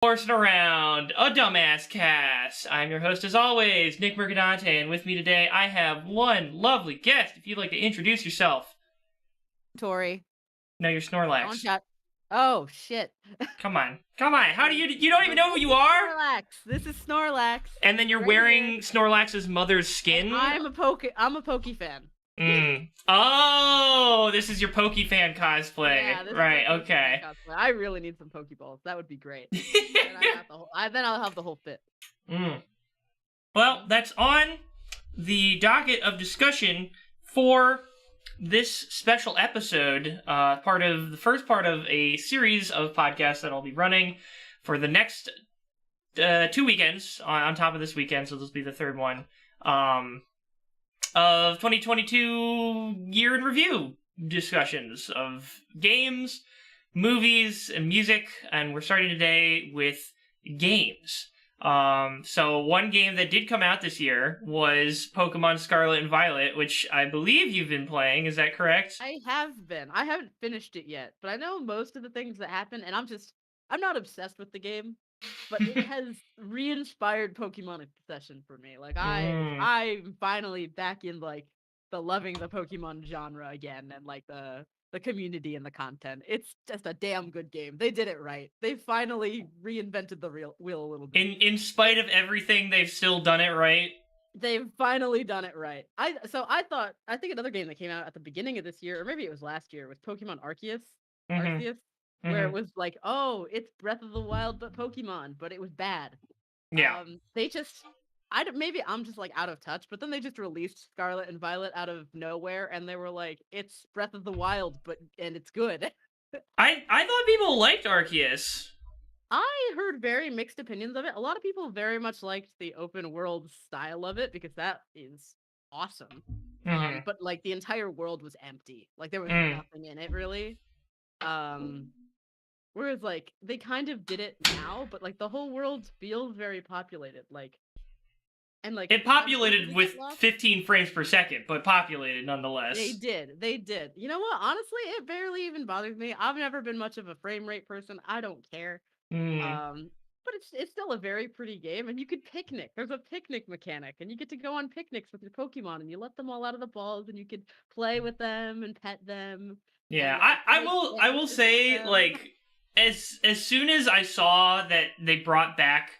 Horsin around, a dumbass cast. I'm your host as always, Nick Mercadante, and with me today I have one lovely guest. If you'd like to introduce yourself. Tori. No, you're Don't Snorlax. shut. Oh shit. Come on. How do you don't even know who This you is are? Snorlax. This is Snorlax. And then you're Right here. wearing Snorlax's mother's And skin? I'm a Poke fan. Oh, this is your Pokefan cosplay. Yeah, this right, is okay. cosplay. I really need some Pokeballs. That would be great. Then I'll have the whole fit. Well, that's on the docket of discussion for this special episode, the first part of a series of podcasts that I'll be running for the next 2 weekends on top of this weekend, so this will be the third one, of 2022 year in review discussions of games, movies, and music, and we're starting today with games. So one game that did come out this year was Pokemon Scarlet and Violet, which I believe you've been playing. Is that correct? I have been. I haven't finished it yet, but I know most of the things that happen, and I'm not obsessed with the game, but it has re-inspired Pokemon obsession for me. Like I'm finally back in like the loving the Pokemon genre again, and like the community and the content. It's just a damn good game. They did it right. They finally reinvented the wheel a little bit. In spite of everything, they've still done it right. They've finally done it right. I think another game that came out at the beginning of this year, or maybe it was last year, was Pokemon Arceus. Arceus, where it was like, oh, it's Breath of the Wild but Pokemon, but it was bad. Yeah. They just maybe I'm just like out of touch, but then they just released Scarlet and Violet out of nowhere, and they were like, it's Breath of the Wild, and it's good. I thought people liked Arceus. I heard very mixed opinions of it. A lot of people very much liked the open world style of it because that is awesome. But like the entire world was empty. Like there was nothing in it really. Whereas like they kind of did it now, but like the whole world feels very populated. And like it populated with 15 frames per second, but populated nonetheless. They did. You know what? Honestly, it barely even bothers me. I've never been much of a frame rate person. I don't care. But it's still a very pretty game, and you could picnic. There's a picnic mechanic, and you get to go on picnics with your Pokemon, and you let them all out of the balls, and you can play with them and pet them. Yeah, I will say, like, as soon as I saw that they brought back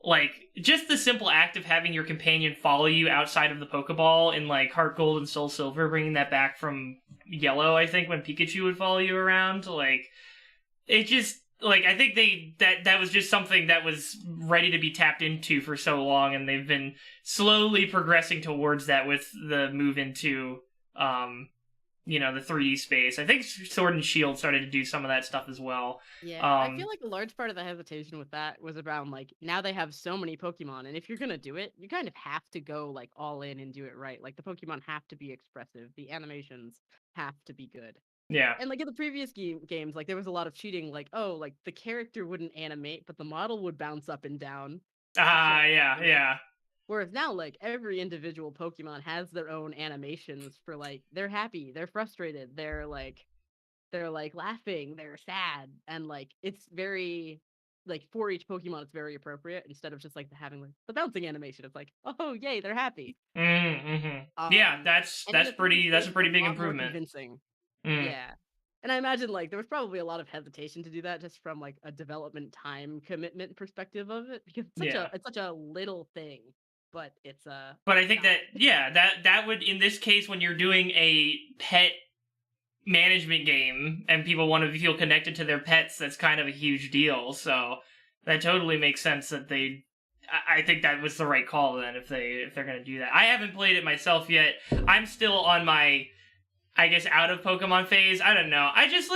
like just the simple act of having your companion follow you outside of the Pokeball in like Heart Gold and Soul Silver, bringing that back from Yellow, I think, when Pikachu would follow you around, like it just like I think that was just something that was ready to be tapped into for so long, and they've been slowly progressing towards that with the move into the 3D space. I think Sword and Shield started to do some of that stuff as well. Yeah, I feel like a large part of the hesitation with that was around like now they have so many Pokemon, and if you're gonna do it, you kind of have to go like all in and do it right. Like the Pokemon have to be expressive, the animations have to be good. Yeah. And like in the previous games, like there was a lot of cheating. Like like the character wouldn't animate, but the model would bounce up and down. Yeah. Whereas now, like, every individual Pokemon has their own animations for, like, they're happy, they're frustrated, they're laughing, they're sad, and, like, it's very, like, for each Pokemon, it's very appropriate, instead of just, like, having, like, the bouncing animation. It's like, oh, yay, they're happy. Yeah, that's a pretty big improvement. Convincing. Yeah. And I imagine, like, there was probably a lot of hesitation to do that just from, like, a development time commitment perspective of it, because it's such a little thing. But it's But I think that would, in this case, when you're doing a pet management game and people want to feel connected to their pets, that's kind of a huge deal. So that totally makes sense that I think that was the right call then if they're going to do that. I haven't played it myself yet. I'm still on my, I guess, out of Pokemon phase. I don't know. I just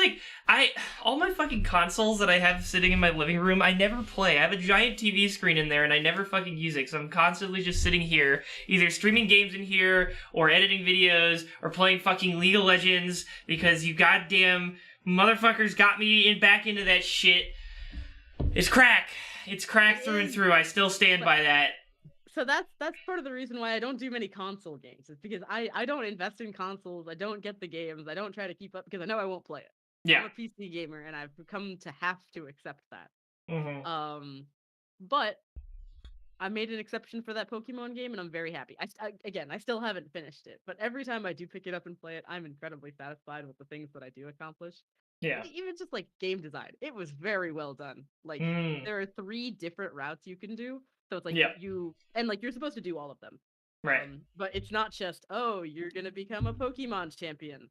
all my fucking consoles that I have sitting in my living room, I never play. I have a giant TV screen in there and I never fucking use it. So I'm constantly just sitting here, either streaming games in here or editing videos or playing fucking League of Legends because you goddamn motherfuckers got me back into that shit. It's crack. It's crack through and through. I still stand by that. So that's part of the reason why I don't do many console games. It's because I don't invest in consoles. I don't get the games. I don't try to keep up because I know I won't play it. Yeah. I'm a PC gamer, and I've come to have to accept that. Mm-hmm. But I made an exception for that Pokemon game, and I'm very happy. Again, I still haven't finished it, but every time I do pick it up and play it, I'm incredibly satisfied with the things that I do accomplish. Yeah. Even just like game design, it was very well done. Like Mm. there are 3 different routes you can do, so it's like Yeah. you're supposed to do all of them. Right. But it's not just, oh, you're gonna become a Pokemon champion.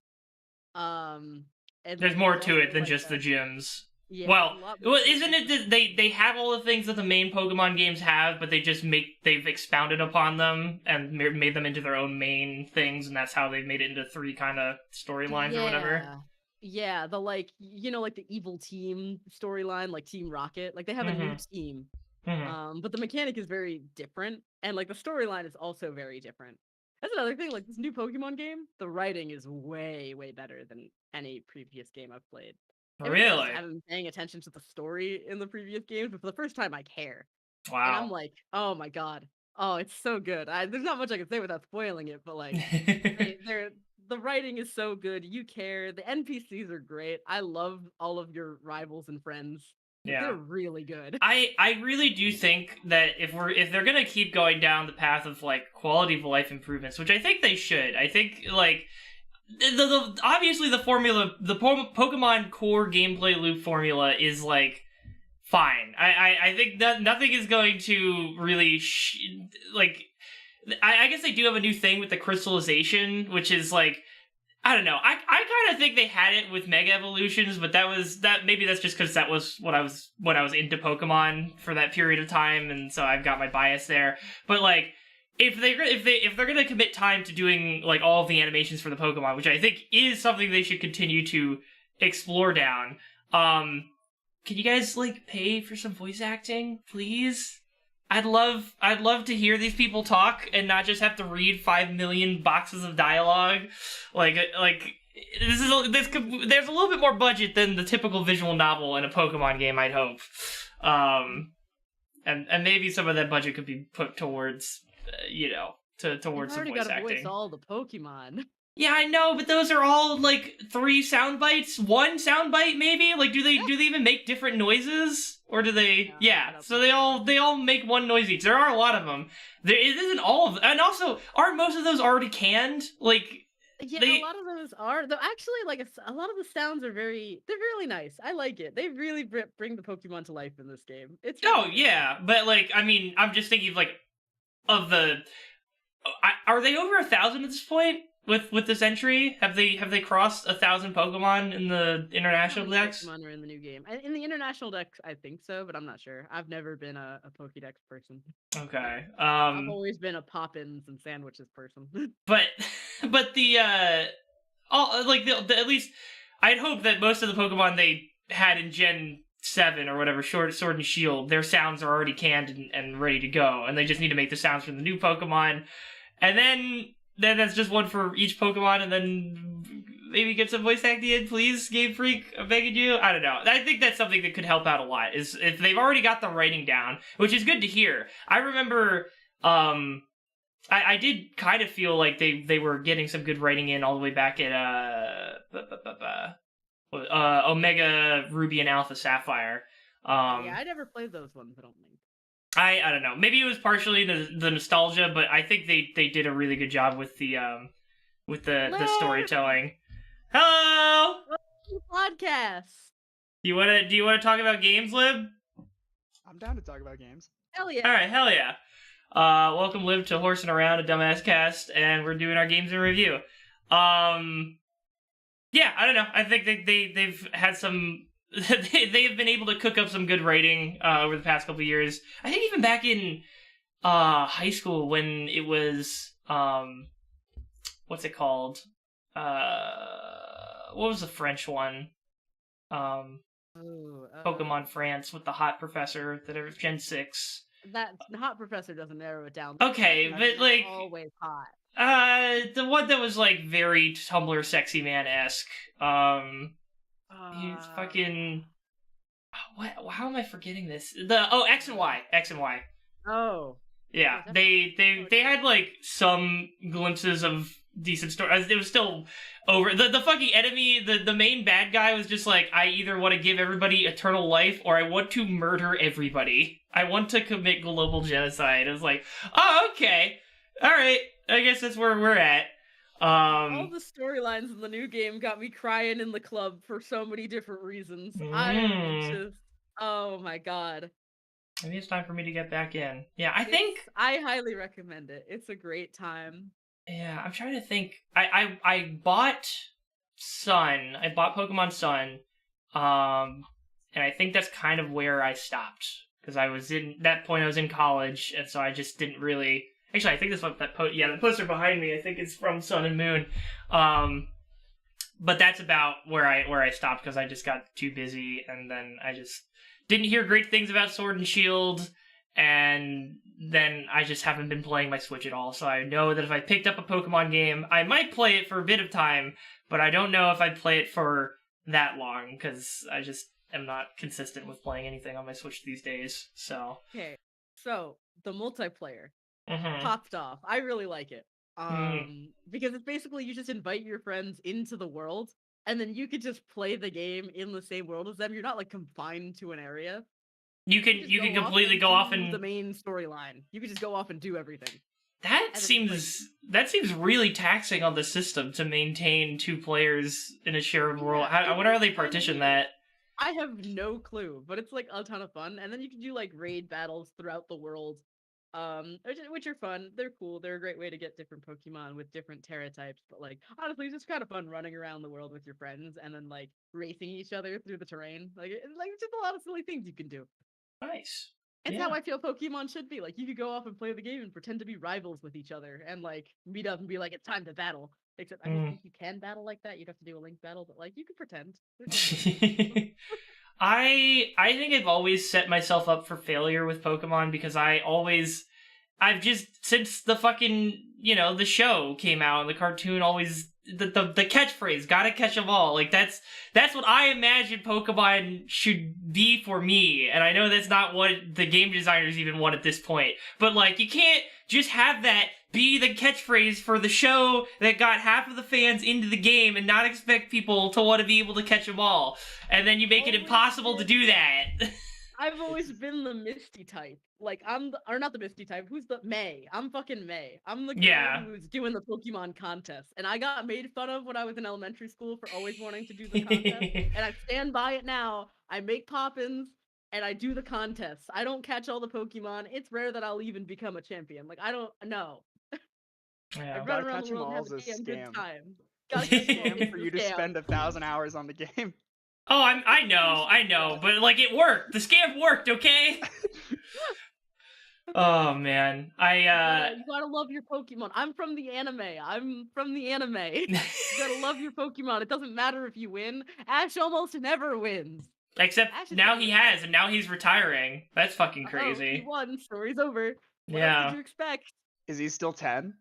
And There's like more there's to it also than like just the gyms. yeah, Well, a lot more to it. isn't it that they have all the things that the main Pokemon games have, but they've expounded upon them and made them into their own main things, and that's how they've made it into 3 kind of storylines or whatever. Yeah, the like like the evil team storyline, like Team Rocket, like they have a new team. But the mechanic is very different, and like the storyline is also very different. That's another thing, like this new Pokemon game, the writing is way, way better than any previous game I've played. Maybe I just Really? haven't been paying attention to the story in the previous games, but for the first time I care. And I'm Wow. like, oh my god. Oh, it's so good. There's not much I can say without spoiling it, but like they're the writing is so good. You care. The NPCs are great. I love all of your rivals and friends. Yeah. They're really good. I really do think that if they're gonna keep going down the path of like quality of life improvements, which I think they should, I think like obviously the formula, the Pokemon core gameplay loop formula is like fine. I think that nothing is going to really like. I guess they do have a new thing with the crystallization, which is like, I don't know. I kind of think they had it with Mega Evolutions, but maybe that's just because that was when I was into Pokemon for that period of time, and so I've got my bias there. But like, if they're gonna commit time to doing like all of the animations for the Pokemon, which I think is something they should continue to explore down, can you guys like pay for some voice acting, please? I'd love to hear these people talk and not just have to read 5 million boxes of dialogue. Like there's a little bit more budget than the typical visual novel in a Pokemon game, I'd hope. And maybe some of that budget could be put towards towards some voice acting. I've already got to voice all the Pokemon. Yeah, I know, but those are all like 3 sound bites, 1 sound bite maybe. Like, do they even make different noises, or do they? No, yeah, so they all make 1 noise each. There are a lot of them. It isn't all of them, and also aren't most of those already canned? Like, yeah, a lot of those are. Though actually, like a lot of the sounds are they're really nice. I like it. They really bring the Pokemon to life in this game. It's really yeah, but like, I mean, I'm just thinking of like are they over 1,000 at this point? With this entry, have they crossed 1,000 Pokemon in the international decks? Pokemon are in the new game. In the international decks, I think so, but I'm not sure. I've never been a Pokédex person. Okay. I've always been a Poppins and sandwiches person. but the at least I'd hope that most of the Pokemon they had in Gen 7 or whatever, Sword and Shield, their sounds are already canned and ready to go, and they just need to make the sounds for the new Pokemon, and then that's just 1 for each Pokemon, and then maybe get some voice acting in, please, Game Freak. I'm begging you. I don't know. I think that's something that could help out a lot, is if they've already got the writing down, which is good to hear. I remember, I did kind of feel like they were getting some good writing in all the way back at, Omega Ruby and Alpha Sapphire. Yeah, I never played those ones, I don't think. I don't know. Maybe it was partially the nostalgia, but I think they did a really good job with the storytelling. Hello. Podcast. Do you wanna talk about games, Lib? I'm down to talk about games. Hell yeah. All right, hell yeah. Welcome, Lib, to Horsin Around, a dumbass cast, and we're doing our games in review. Yeah, I don't know. I think they've had some. They've been able to cook up some good writing over the past couple of years. I think even back in high school when it was what's it called? What was the French one? Pokemon France with the hot professor that was Gen 6. That hot professor doesn't narrow it down. Okay, but like always hot. The one that was like very Tumblr sexy man-esque. He's fucking. What? How am I forgetting this? X and Y. X and Y. Oh. Yeah, they had like some glimpses of decent story. It was still over. The fucking enemy, the main bad guy was just like, I either want to give everybody eternal life or I want to murder everybody. I want to commit global genocide. It was like, oh, okay. All right. I guess that's where we're at. All the storylines in the new game got me crying in the club for so many different reasons. I'm just, oh my god. Maybe it's time for me to get back in. Yeah, I highly recommend it. It's a great time. Yeah, I'm trying to think. I bought Sun. I bought Pokemon Sun. And I think that's kind of where I stopped. Because I was in college, and so I just didn't really... Actually, I think this one, the poster behind me, I think it's from Sun and Moon. But that's about where I stopped, because I just got too busy, and then I just didn't hear great things about Sword and Shield, and then I just haven't been playing my Switch at all. So I know that if I picked up a Pokemon game, I might play it for a bit of time, but I don't know if I'd play it for that long, because I just am not consistent with playing anything on my Switch these days. So okay, so the multiplayer mm-hmm. popped off. I really like it. Because it's basically you just invite your friends into the world, and then you could just play the game in the same world as them. You're not like confined to an area. You can completely go off and the main storyline. You could just go off and do everything. That seems really taxing on the system to maintain two players in a shared world. I wonder how they partition that. I have no clue, but it's like a ton of fun. And then you can do like raid battles throughout the world, which are fun. They're cool. They're a great way to get different Pokemon with different Terra types. But like honestly, it's just kind of fun running around the world with your friends and then like racing each other through the terrain. Like just a lot of silly things you can do. Nice. It's how I feel Pokemon should be. Like, you could go off and play the game and pretend to be rivals with each other and, like, meet up and be like, it's time to battle. Except, I don't think you can battle like that. You'd have to do a link battle, but, like, you could pretend. I think I've always set myself up for failure with Pokemon because I've just, since the fucking, the show came out and the cartoon always... The catchphrase, gotta catch them all. Like, that's what I imagine Pokemon should be for me. And I know that's not what the game designers even want at this point. But, like, you can't just have that be the catchphrase for the show that got half of the fans into the game and not expect people to want to be able to catch them all. And then you make it impossible to do that. I've always been the Misty type. Like, or not the Misty type. Who's the May? I'm fucking May. I'm the girl who's doing the Pokemon contest. And I got made fun of when I was in elementary school for always wanting to do the contest. And I stand by it now. I make Poppins, and I do the contests. I don't catch all the Pokemon. It's rare that I'll even become a champion. Like, I don't know. Yeah. I run around the world and have a damn good time. Gotta catch them all for you to spend 1,000 hours on the game. Oh, I know, but like it worked. The scam worked, okay? Oh man, you gotta love your Pokemon. I'm from the anime. You gotta love your Pokemon. It doesn't matter if you win. Ash almost never wins. Except now he has, and now he's retiring. That's fucking crazy. He won. Story's over. What else did you expect? Is he still 10?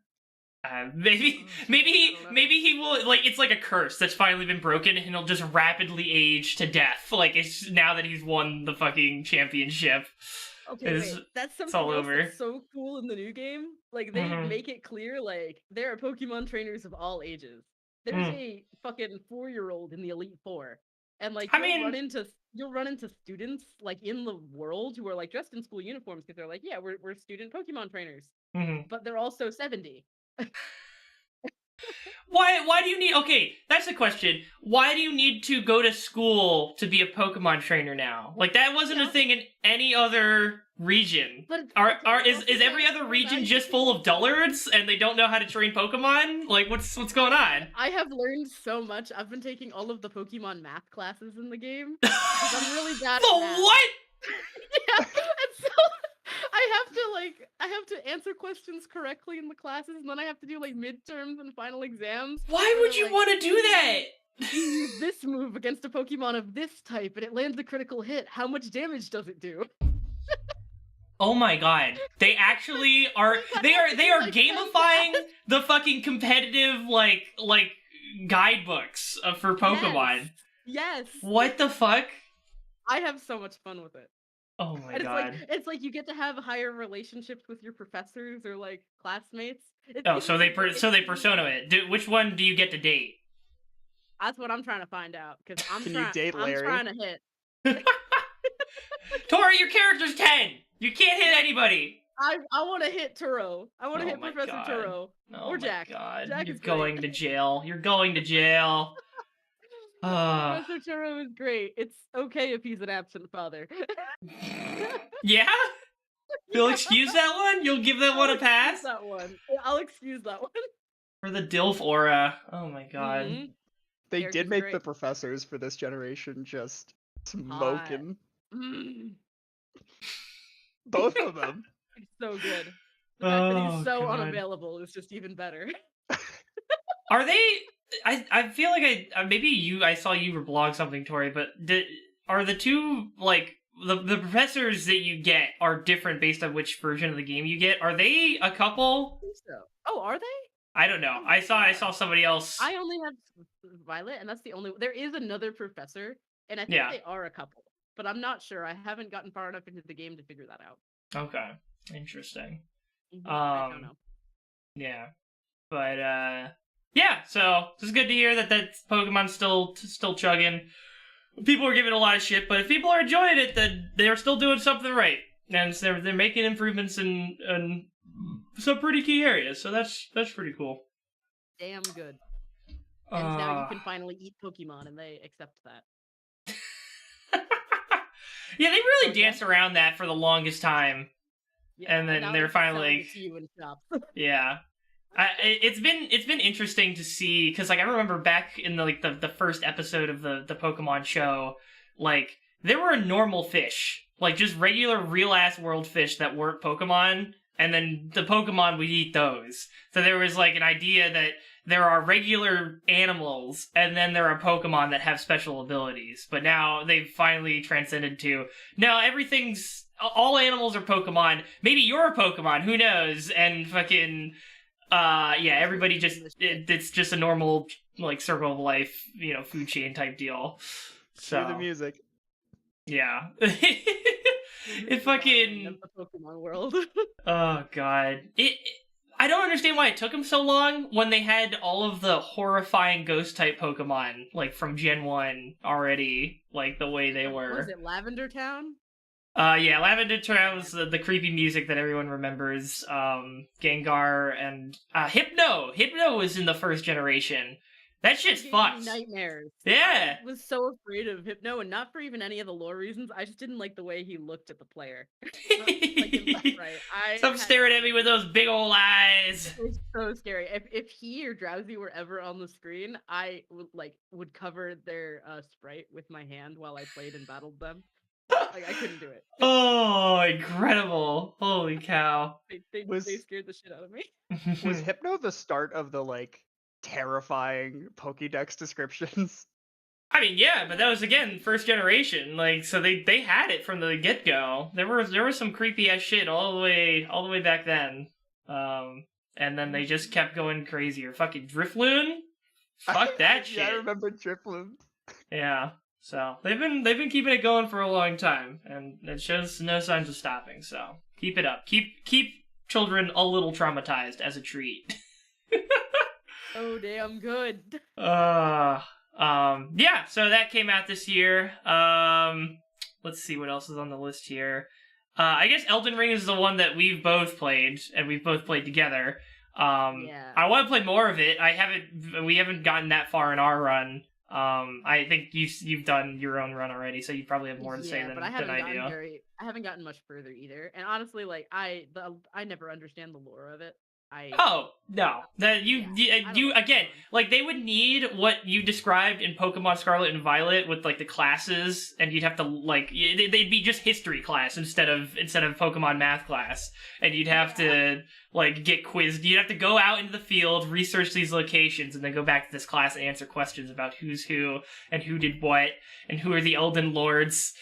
Maybe he will, like, it's like a curse that's finally been broken and he'll just rapidly age to death. Like, it's now that he's won the fucking championship. Okay, wait, that's something else that's so cool in the new game. Like, they make it clear, like, there are Pokemon trainers of all ages. There's a fucking 4-year-old in the Elite Four. And, like, you'll run into students, like, in the world who are, like, dressed in school uniforms because they're like, yeah, we're student Pokemon trainers. But they're also 70. Why do you need... Okay, that's the question. Why do you need to go to school to be a Pokemon trainer now? Like, that wasn't a thing in any other region. But is every other region just full of dullards and they don't know how to train Pokemon? Like, what's going on? I have learned so much. I've been taking all of the Pokemon math classes in the game. I'm really bad at math. What? Yeah, and so... I have to answer questions correctly in the classes, and then I have to do, like, midterms and final exams. Why would you want to do that? You use this move against a Pokemon of this type, and it lands a critical hit. How much damage does it do? Oh my god. They actually are... They are gamifying the fucking competitive, like guidebooks for Pokemon. Yes. What the fuck? I have so much fun with it. Oh my And god. it's like you get to have higher relationships with your professors or like classmates. Oh, so they persona it. Which one do you get to date? That's what I'm trying to find out because Can you date I'm Larry? trying to hit. Tori, your character's 10. You can't hit anybody. I want to hit Turo. I want to hit my Professor god. Turo Oh or my Jack. god. Jack You're is going great. to jail. You're going to jail. Professor Turo is great. It's okay if he's an absent father. Yeah? You'll excuse that one? You'll give that one a pass? That one. I'll excuse that one. For the DILF aura. Oh my god. Mhm. They Character's did make great. the professors for this generation just smoking. Mm, Both of them. it's so good. The fact that Oh, he's so God. unavailable is just even better. Are they... I feel like I saw you blog something, Tori, but are the two, like, the professors that you get are different based on which version of the game you get? Are they a couple? I think so. Oh, are they? I don't know. I saw somebody else. I only have Violet, and that's the only. There is another professor, and I think Yeah. they are a couple, but I'm not sure. I haven't gotten far enough into the game to figure that out. Okay. Interesting. I don't know. Yeah. But, yeah, so it's good to hear that Pokemon's still chugging. People are giving it a lot of shit, but if people are enjoying it, then they're still doing something right. And so they're making improvements in some pretty key areas, so that's pretty cool. Damn good. And now you can finally eat Pokemon, and they accept that. Yeah, they really Okay. danced around that for the longest time. Yeah, And then now they're it's selling finally- it to you in shops. Yeah. It's been interesting to see, because like I remember back in the first episode of the Pokemon show, like there were normal fish, like just regular real ass world fish that weren't Pokemon, and then the Pokemon would eat those. So there was like an idea that there are regular animals, and then there are Pokemon that have special abilities. But now they've finally transcended to, no, all animals are Pokemon. Maybe you're a Pokemon, who knows? And fucking, yeah, everybody it's just a normal, like, circle of life, food chain type deal. So, Cue the music. yeah. It fucking... Of the Pokemon world. Oh, God. I don't understand why it took them so long when they had all of the horrifying ghost-type Pokemon, like, from Gen 1 already, like, the way they were. Was it Lavender Town? Yeah, Lavender Town was the creepy music that everyone remembers. Gengar and... Hypno! Hypno was in the first generation. That shit's It gave me fucked. nightmares. Yeah! I was so afraid of Hypno, and not for even any of the lore reasons. I just didn't like the way he looked at the player. Like his left, right. Stop staring at me with those big old eyes! It was so scary. If he or Drowsy were ever on the screen, I would cover their sprite with my hand while I played and battled them. Like, I couldn't do it. Oh, incredible. Holy cow. They scared the shit out of me. Was Hypno the start of the, like, terrifying Pokédex descriptions? I mean, yeah, but that was, again, first generation. Like, so they had it from the get-go. There was some creepy-ass shit all the way back then. And then they just kept going crazier. Fucking Drifloon? Fuck that shit. Yeah, I remember Drifloon. Yeah. So they've been keeping it going for a long time, and it shows no signs of stopping. So keep it up. Keep children a little traumatized as a treat. Oh, damn good. Yeah. So that came out this year. Let's see what else is on the list here. I guess Elden Ring is the one that we've both played, and we've both played together. Yeah. I want to play more of it. We haven't gotten that far in our run. I think you've done your own run already, so you probably have more to say than but I haven't I do. I haven't gotten much further either. And honestly, like I never understand the lore of it. Oh no! That you again, like they would need what you described in Pokemon Scarlet and Violet with like the classes, and you'd have to like they'd be just history class instead of Pokemon math class, and you'd have to like get quizzed. You'd have to go out into the field, research these locations, and then go back to this class and answer questions about who's who and who did what and who are the Elden Lords.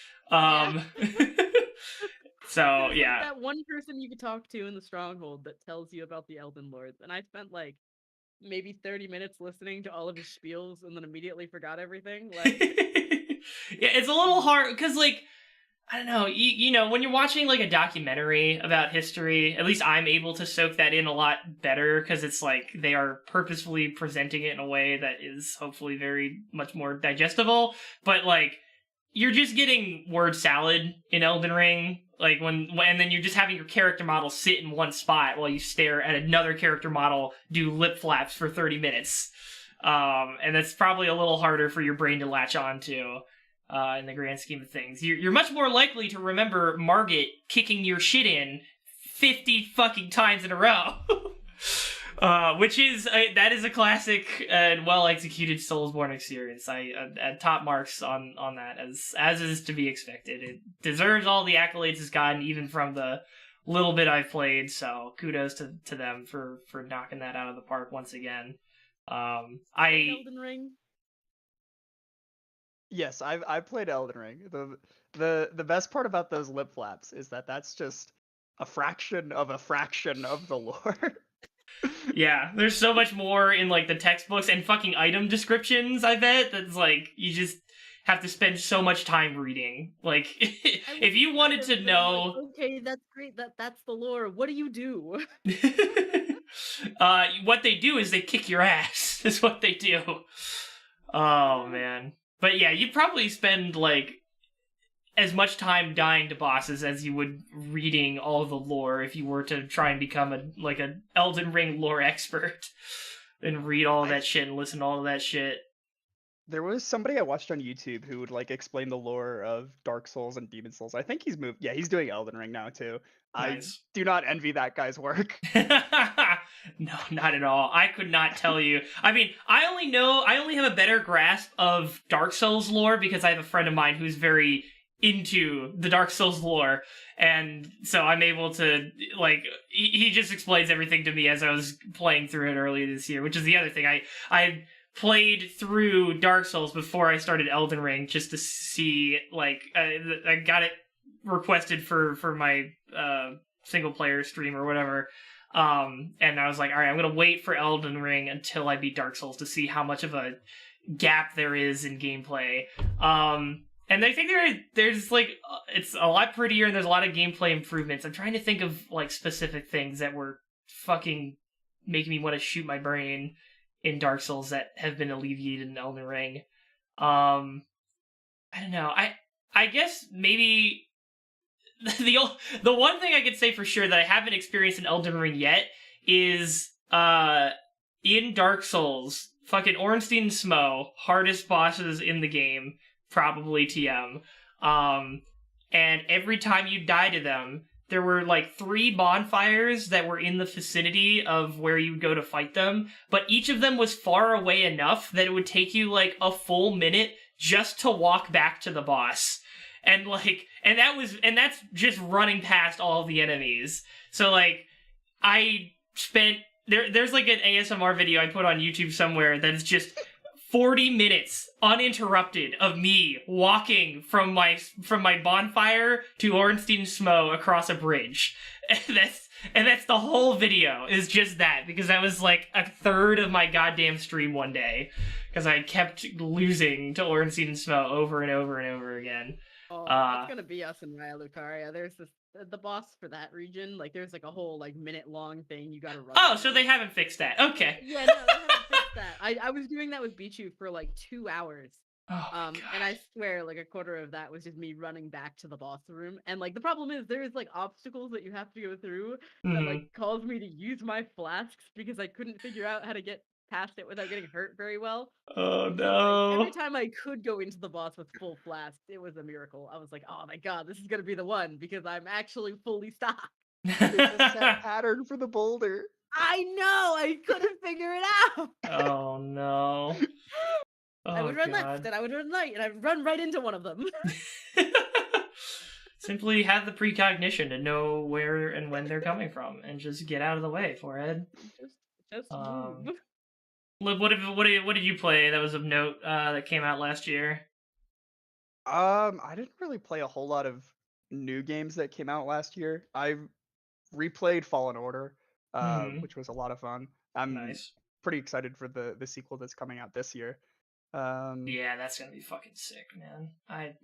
So, yeah. That one person you could talk to in the Stronghold that tells you about the Elden Lords. And I spent, like, maybe 30 minutes listening to all of his spiels and then immediately forgot everything. Like, yeah, it's a little hard, because, like, I don't know. You know, when you're watching like a documentary about history, at least I'm able to soak that in a lot better because it's like they are purposefully presenting it in a way that is hopefully very much more digestible. But like, you're just getting word salad in Elden Ring. Like and then you're just having your character model sit in one spot while you stare at another character model do lip flaps for 30 minutes. And that's probably a little harder for your brain to latch on to. In the grand scheme of things, you're much more likely to remember Margit kicking your shit in 50 fucking times in a row, which is that is a classic and well executed Soulsborne experience. I top marks on that as is to be expected. It deserves all the accolades it's gotten, even from the little bit I've played. So kudos to them for knocking that out of the park once again. Elden Ring. Yes, I've played Elden Ring. The best part about those lip flaps is that that's just a fraction of the lore. Yeah, there's so much more in like the textbooks and fucking item descriptions, I bet, that's like you just have to spend so much time reading. Like if you wanted to know like, okay, that's great, that's the lore. What do you do? what they do is they kick your ass. Is what they do. Oh man. But yeah, you'd probably spend like as much time dying to bosses as you would reading all the lore if you were to try and become an Elden Ring lore expert and read all of that shit and listen to all of that shit. There was somebody I watched on YouTube who would like explain the lore of Dark Souls and Demon Souls. I think he's moved. Yeah, he's doing Elden Ring now too. Nice. I do not envy that guy's work. No, not at all. I could not tell you. I mean, I only have a better grasp of Dark Souls lore because I have a friend of mine who's very into the Dark Souls lore, and so I'm able to like he just explains everything to me as I was playing through it earlier this year, which is the other thing. I played through Dark Souls before I started Elden Ring just to see like I got it requested for my single player stream or whatever. And I was like, all right, I'm gonna wait for Elden Ring until I beat Dark Souls to see how much of a gap there is in gameplay. And I think there's like it's a lot prettier and there's a lot of gameplay improvements. I'm trying to think of like specific things that were fucking making me want to shoot my brain in Dark Souls that have been alleviated in Elden Ring. I don't know. I guess maybe the one thing I could say for sure that I haven't experienced in Elden Ring yet is in Dark Souls, fucking Ornstein and Smo, hardest bosses in the game, probably TM. And every time you die to them, there were like 3 bonfires that were in the vicinity of where you would go to fight them, but each of them was far away enough that it would take you like a full minute just to walk back to the boss. And like, and that's just running past all of the enemies. So like, I spent there's like an ASMR video I put on YouTube somewhere that is just 40 minutes uninterrupted of me walking from my bonfire to Ornstein Smo across a bridge. And that's the whole video is just that, because that was like a third of my goddamn stream one day because I kept losing to Ornstein Smo over and over and over again. Oh, that's gonna be us in Raya Lucaria. There's the boss for that region. Like, there's like a whole like minute-long thing you gotta run. Oh, so they haven't fixed that. Okay. Yeah, no, they haven't fixed that. I was doing that with Bichu for like 2 hours. Oh, and I swear, like a quarter of that was just me running back to the boss room. And like the problem is there's like obstacles that you have to go through that like caused me to use my flasks because I couldn't figure out how to get past it without getting hurt very well. Oh So, no. like, every time I could go into the boss with full flasks, it was a miracle. I was like, oh my god, this is gonna be the one because I'm actually fully stocked. It's a set pattern for the boulder. I know, I couldn't figure it out. Oh no. Oh, I would run God. left, and I would run right, and I would run right into one of them. Simply have the precognition to know where and when they're coming from, and just get out of the way, forehead. Just move. Liv, what did you play that was of note that came out last year? I didn't really play a whole lot of new games that came out last year. I replayed Fallen Order, which was a lot of fun. I'm Nice. pretty excited for the sequel that's coming out this year. Yeah, that's gonna be fucking sick, man.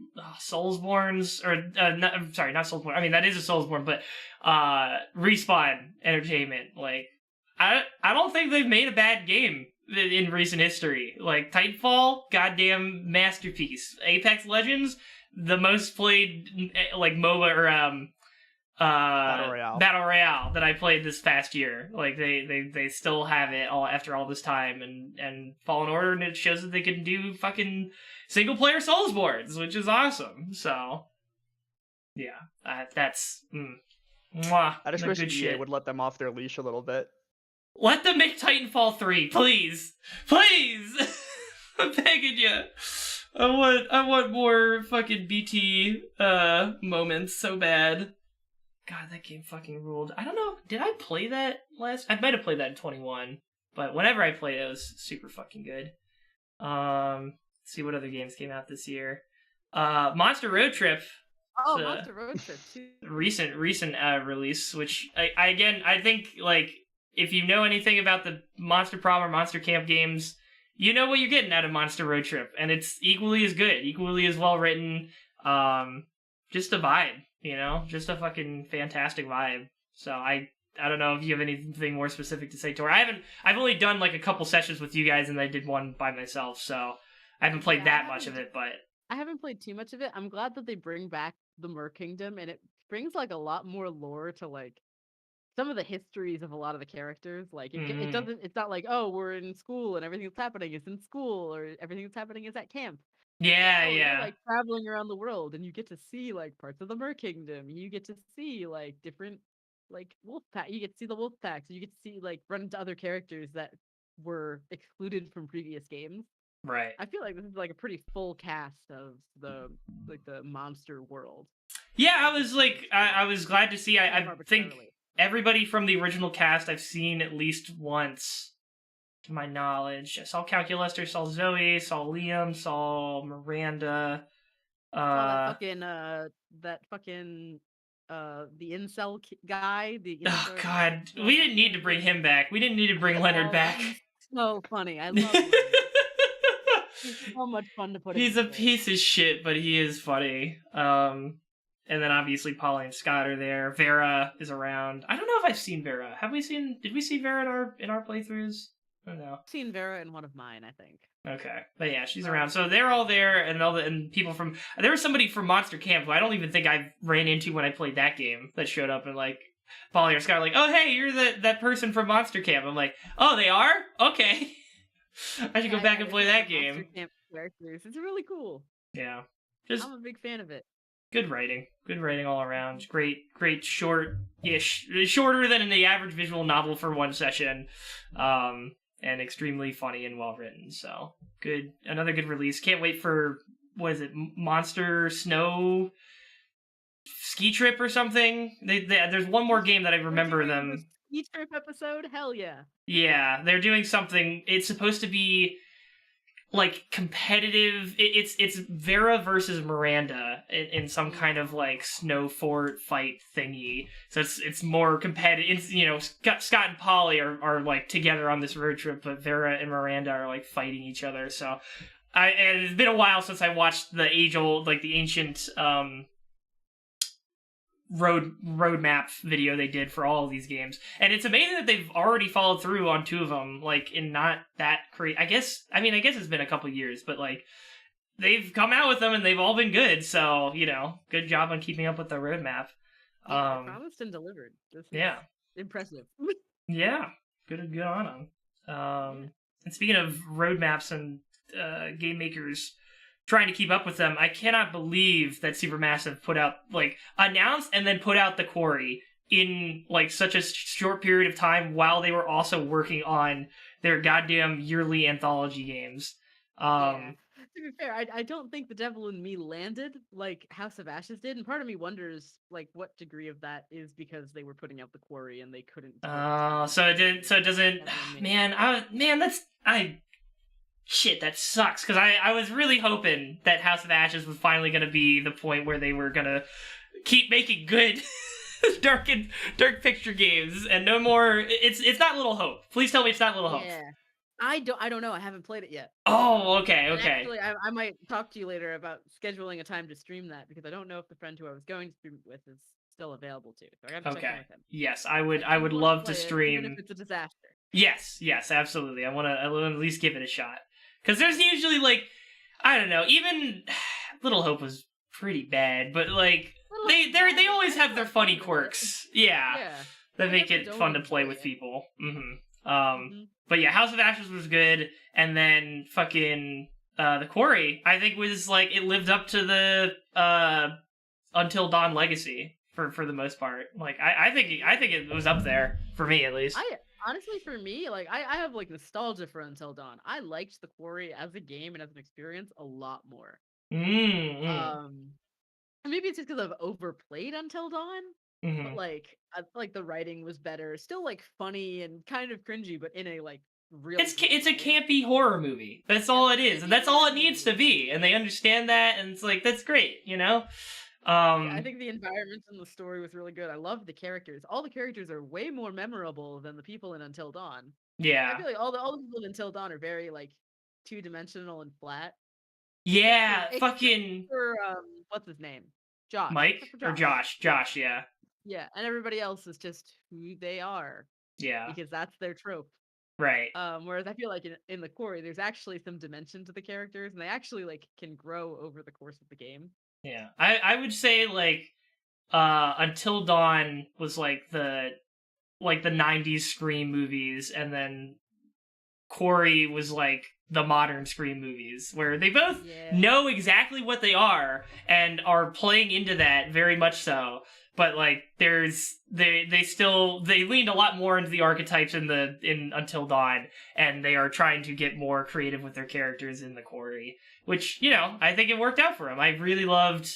Soulsborne's, or not, sorry, not Soulsborne. I mean, that is a Soulsborne, but Respawn Entertainment. Like, I don't think they've made a bad game in recent history. Like Titanfall, goddamn masterpiece. Apex Legends, the most played like MOBA or Battle Royale that I played this past year. Like they still have it all after all this time, and Fallen Order, and it shows that they can do fucking single player Soulsbornes, which is awesome. So yeah, that's mwah, I just the wish good EA shit. would let them off their leash a little bit. Let them make Titanfall 3, please, please. I'm begging you. I want more fucking BT moments so bad. God, that game fucking ruled. I don't know. Did I play that last? I might have played that in 21, but whenever I played it, it was super fucking good. Let's see what other games came out this year. Monster Road Trip. Oh, Monster Road Trip too. Recent release, which I think like if you know anything about the Monster Prom or Monster Camp games, you know what you're getting out of Monster Road Trip, and it's equally as good, equally as well written. Just a vibe. You know, just a fucking fantastic vibe. So I don't know if you have anything more specific to say, Tor. I've only done like a couple sessions with you guys, and I did one by myself, so I haven't played that much of it. But I haven't played too much of it. I'm glad that they bring back the Mer Kingdom, and it brings like a lot more lore to like some of the histories of a lot of the characters. Like it doesn't. It's not like, oh, we're in school and everything that's happening is in school, or everything that's happening is at camp. Yeah, You're, like traveling around the world, and you get to see like parts of the Mer Kingdom. You get to see like different like wolf pack. You get to see the wolf packs. You get to see like run into other characters that were excluded from previous games. Right. I feel like this is like a pretty full cast of the monster world. Yeah, I was like, I was glad to see. I think everybody from the original cast I've seen at least once. To my knowledge, I saw Calculaster, saw Zoe, saw Liam, saw Miranda. That fucking the incel guy. Oh God, we didn't need to bring him back. We didn't need to bring Leonard back. So funny, I love him. He's so much fun to put. He's a piece of shit, but he is funny. And then obviously Polly and Scott are there. Vera is around. I don't know if I've seen Vera. Have we seen? Did we see Vera in our playthroughs? I don't know. I've seen Vera in one of mine, I think. Okay, but yeah, she's around. So they're all there, and people from there was somebody from Monster Camp who I don't even think I ran into when I played that game that showed up, and like Polly or Scott are like, oh hey, you're that person from Monster Camp. I'm like, oh they are? Okay, I should go back and play that game. Monster Camp characters, it's really cool. Yeah, I'm a big fan of it. Good writing all around. Great short-ish, shorter than the average visual novel for one session. And extremely funny and well written. So good, another good release. Can't wait for what is it, Monster Snow Ski Trip or something. There's one more game that I remember them. Ski Trip episode, hell yeah. Yeah, they're doing something. It's supposed to be like competitive. It's Vera versus Miranda in some kind of like snow fort fight thingy. So it's more competitive. It's, you know, Scott and Polly are like together on this road trip, but Vera and Miranda are like fighting each other. So and it's been a while since I watched the ancient roadmap video they did for all of these games, and it's amazing that they've already followed through on two of them, like in not that I guess it's been a couple years, but like they've come out with them and they've all been good, so you know, good job on keeping up with the roadmap. Promised and delivered. Yeah, impressive. Yeah, good on them. And speaking of roadmaps and game makers trying to keep up with them, I cannot believe that Supermassive announced and then put out The Quarry in like such a short period of time while they were also working on their goddamn yearly anthology games. To be fair, I don't think The Devil in Me landed like House of Ashes did, and part of me wonders like what degree of that is because they were putting out The Quarry and they couldn't. So it doesn't. Shit, that sucks, because I was really hoping that House of Ashes was finally going to be the point where they were going to keep making good dark picture games, and no more. It's not Little Hope. Please tell me it's not Little Hope. Yeah. I don't know. I haven't played it yet. Oh, okay, And okay. actually, I might talk to you later about scheduling a time to stream that because I don't know if the friend who I was going to stream it with is still available too. So I got to check Okay. in with him. Yes, I I would do want to love to play it, even if stream. it's a disaster. Yes, yes, absolutely. I will at least give it a shot. Cuz there's usually like I don't know, even Little Hope was pretty bad, but like they always have their funny quirks. Yeah. Yeah. That I make get it the fun to dome play play with it. people. Mhm. But yeah, House of Ashes was good, and then fucking the Quarry, I think was like it lived up to the Until Dawn legacy for the most part. Like I think it was up there for me at least. I honestly, for me, like I have like nostalgia for Until Dawn. I liked the Quarry as a game and as an experience a lot more. Mm-hmm. Um, and maybe it's just because I've overplayed Until Dawn, but like I feel like the writing was better. Still like funny and kind of cringy, but in a like real. It's a way. campy horror movie. That's all it is, and that's all it needs to be. And they understand that, and it's like that's great, you know. Yeah, I think the environments and the story was really good. I love the characters. All the characters are way more memorable than the people in Until Dawn. I Yeah, feel like all the people in Until Dawn are very like 2-dimensional and flat. yeah, Except fucking for what's his name? Josh. Mike Except for or Josh. Josh, yeah, Yeah, and everybody else is just who they are yeah, because that's their trope. right. Whereas I feel like in the Quarry, there's actually some dimension to the characters, and they actually like can grow over the course of the game. Yeah, I would say like Until Dawn was like the 90s Scream movies, and then Quarry was like the modern Scream movies, where they both know exactly what they are and are playing into that very much so. But like they still they leaned a lot more into the archetypes in Until Dawn, and they are trying to get more creative with their characters in the Quarry, which I think it worked out for them. I really loved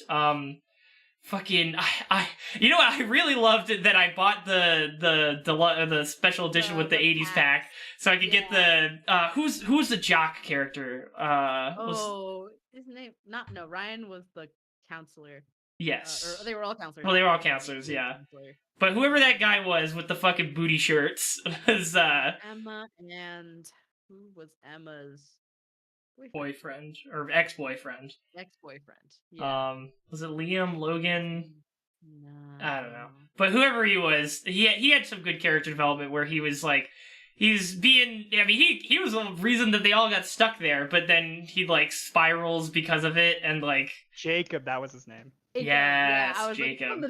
fucking I you know what, I really loved it that I bought the special edition with the 80s pack so I could get the who's the jock character His name Ryan was the counselor. Yes. Or they were all counselors. Well, they were all counselors, yeah. But whoever that guy was with the fucking booty shirts was Emma, and who was Emma's boyfriend or ex-boyfriend? Ex-boyfriend. Yeah. Was it Liam, Logan? No. I don't know. But whoever he was, he had some good character development where he was like he was the reason that they all got stuck there, but then he like spirals because of it, and like Jacob, that was his name. Yes, I was Jacob. like, the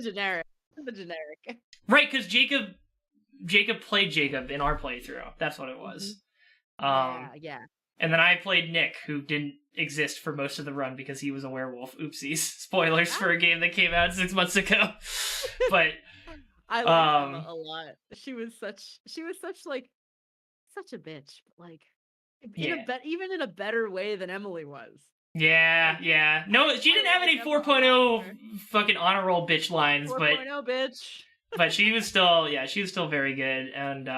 generic. Right, because Jacob played Jacob in our playthrough. That's what it was. Yeah. And then I played Nick, who didn't exist for most of the run because he was a werewolf. Oopsies. Spoilers for a game that came out 6 months ago. But I liked Emma a lot. She was such like such a bitch, but like even in a better way than Emily was. Yeah. No, she didn't have any 4.0 fucking honor roll bitch lines, 4.0 bitch. But she was still very good, and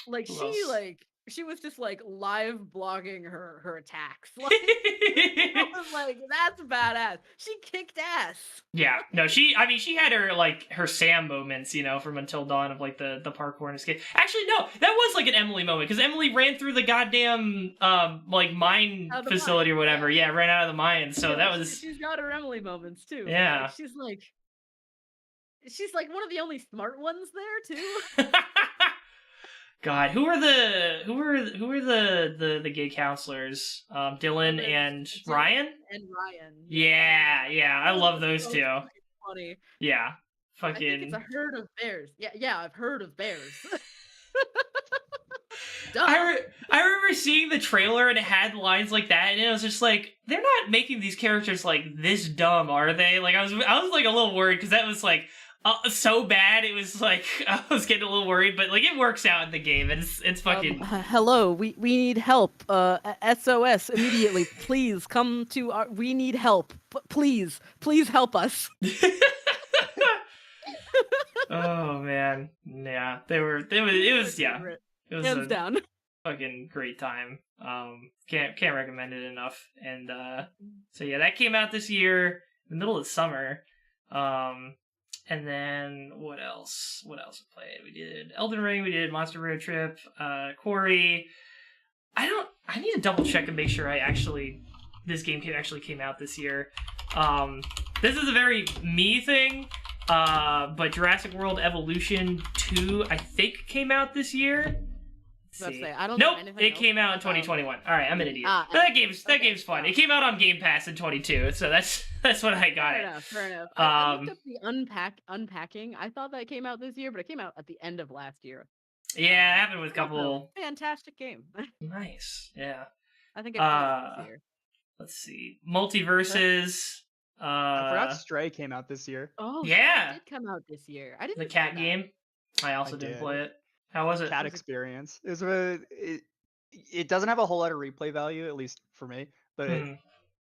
like she was just like live blogging her attacks. Like, I was like, that's badass. She kicked ass. Yeah, no, she had her Sam moments, from Until Dawn of like the parkour and escape. Actually, no, that was like an Emily moment because Emily ran through the goddamn like mine facility or whatever. Yeah, ran out of the mine. So that was. She's got her Emily moments too. Yeah, like, she's like one of the only smart ones there too. God, who are the gay counselors? Dylan and Ryan? And Ryan. Yeah, I love those two. Funny. Yeah. Fucking. I think it's a herd of bears. Yeah, I've heard of bears. I remember seeing the trailer and it had lines like that, and it was just like, they're not making these characters like this dumb, are they? Like I was like a little worried because that was like so bad. It was like I was getting a little worried, but like it works out in the game. It's fucking. Hello, we need help. SOS immediately. Please come to our. We need help. Please help us. Oh man, yeah, it was hands down. Fucking great time. Can't recommend it enough. And so yeah, that came out this year in the middle of summer. And then what else? What else we played? We did Elden Ring. We did Monster Road Trip. Quarry. I need to double check and make sure this game actually came out this year. This is a very me thing, but Jurassic World Evolution 2, I think, came out this year. Let's say, I don't know Nope, anything it else came out in about- 2021. All right, I'm an idiot. Ah, But that game's fun. yeah. It came out on Game Pass in 22, so that's what I got Fair it. enough, fair enough. I looked Um, up the unpacking. I thought that came out this year, but it came out at the end of last year. Yeah, it happened with a Also, couple. fantastic game. Nice, yeah. I think it came out this year. Let's see, Multiverses. I forgot Stray came out this year. Oh, yeah. it did come out this year. I didn't The play cat that. game. I also I didn't did. play it. How was it? Cat experience. It doesn't have a whole lot of replay value, at least for me, but Mhm.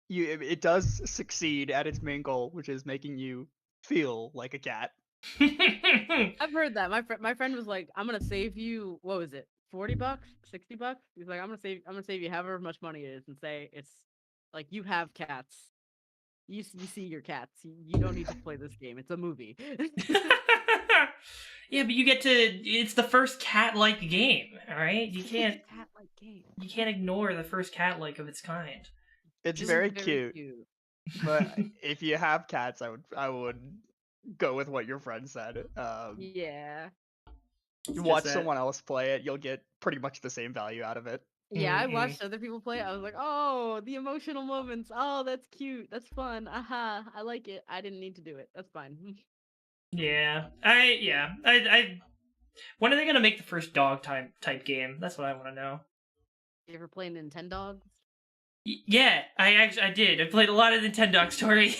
it does succeed at its main goal, which is making you feel like a cat. I've heard that. My friend was like, "I'm gonna save you. What was it? $40, $60?" He's like, "I'm gonna save you however much money it is, and say it's like you have cats. You see your cats. You don't need to play this game. It's a movie." Yeah, but you get to. It's the first cat-like game. All right, you can't cat-like game. ignore the first cat-like of its kind. It's This is very cute, but if you have cats, I would go with what your friend said. Yeah. You watch that- someone else play it, you'll get pretty much the same value out of it. Yeah, I Mhm. watched other people play it. I was like, "Oh, the emotional moments. Oh, that's cute. That's fun. Aha, I like it. I didn't need to do it. That's fine." Yeah, I. When are they gonna make the first dog type game? That's what I want to know. You ever play Nintendogs? Yeah, I did. I played a lot of Nintendo Story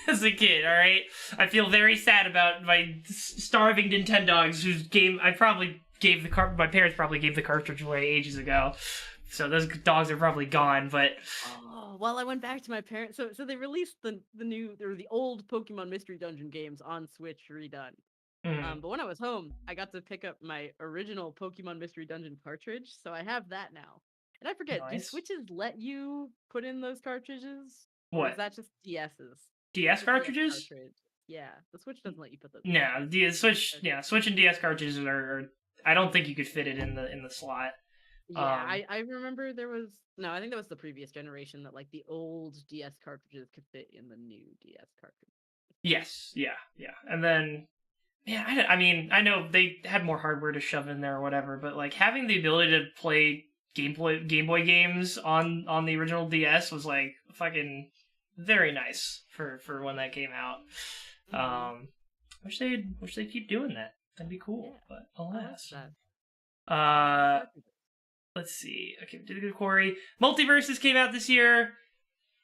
as a kid. All right, I feel very sad about my starving Nintendogs, whose game I probably gave my parents probably gave the cartridge away ages ago. So those dogs are probably gone. But Oh, well, I went back to my parents. So they released the old Pokemon Mystery Dungeon games on Switch redone. mm, But when I was home, I got to pick up my original Pokemon Mystery Dungeon cartridge, so I have that now. And I forget, do Nice. Switches let you put in those cartridges? Or what is that just DS's? DS The DS cartridges? cartridge. Yeah, the Switch doesn't let you put those. No, the Switch. Yeah, Switch and DS cartridges are. I don't think you could fit it in the slot. Yeah, Um, I remember there was I think that was the previous generation that like the old DS cartridges could fit in the new DS cartridge. Yes, yeah, and then, man, I mean, I know they had more hardware to shove in there or whatever, but like having the ability to play Game Boy games on the original DS was like fucking very nice for when that came out. Wish they'd keep doing that. That'd be cool, Yeah, but I like alas. that. Let's see. Okay, did a good Corey. Multiverses came out this year.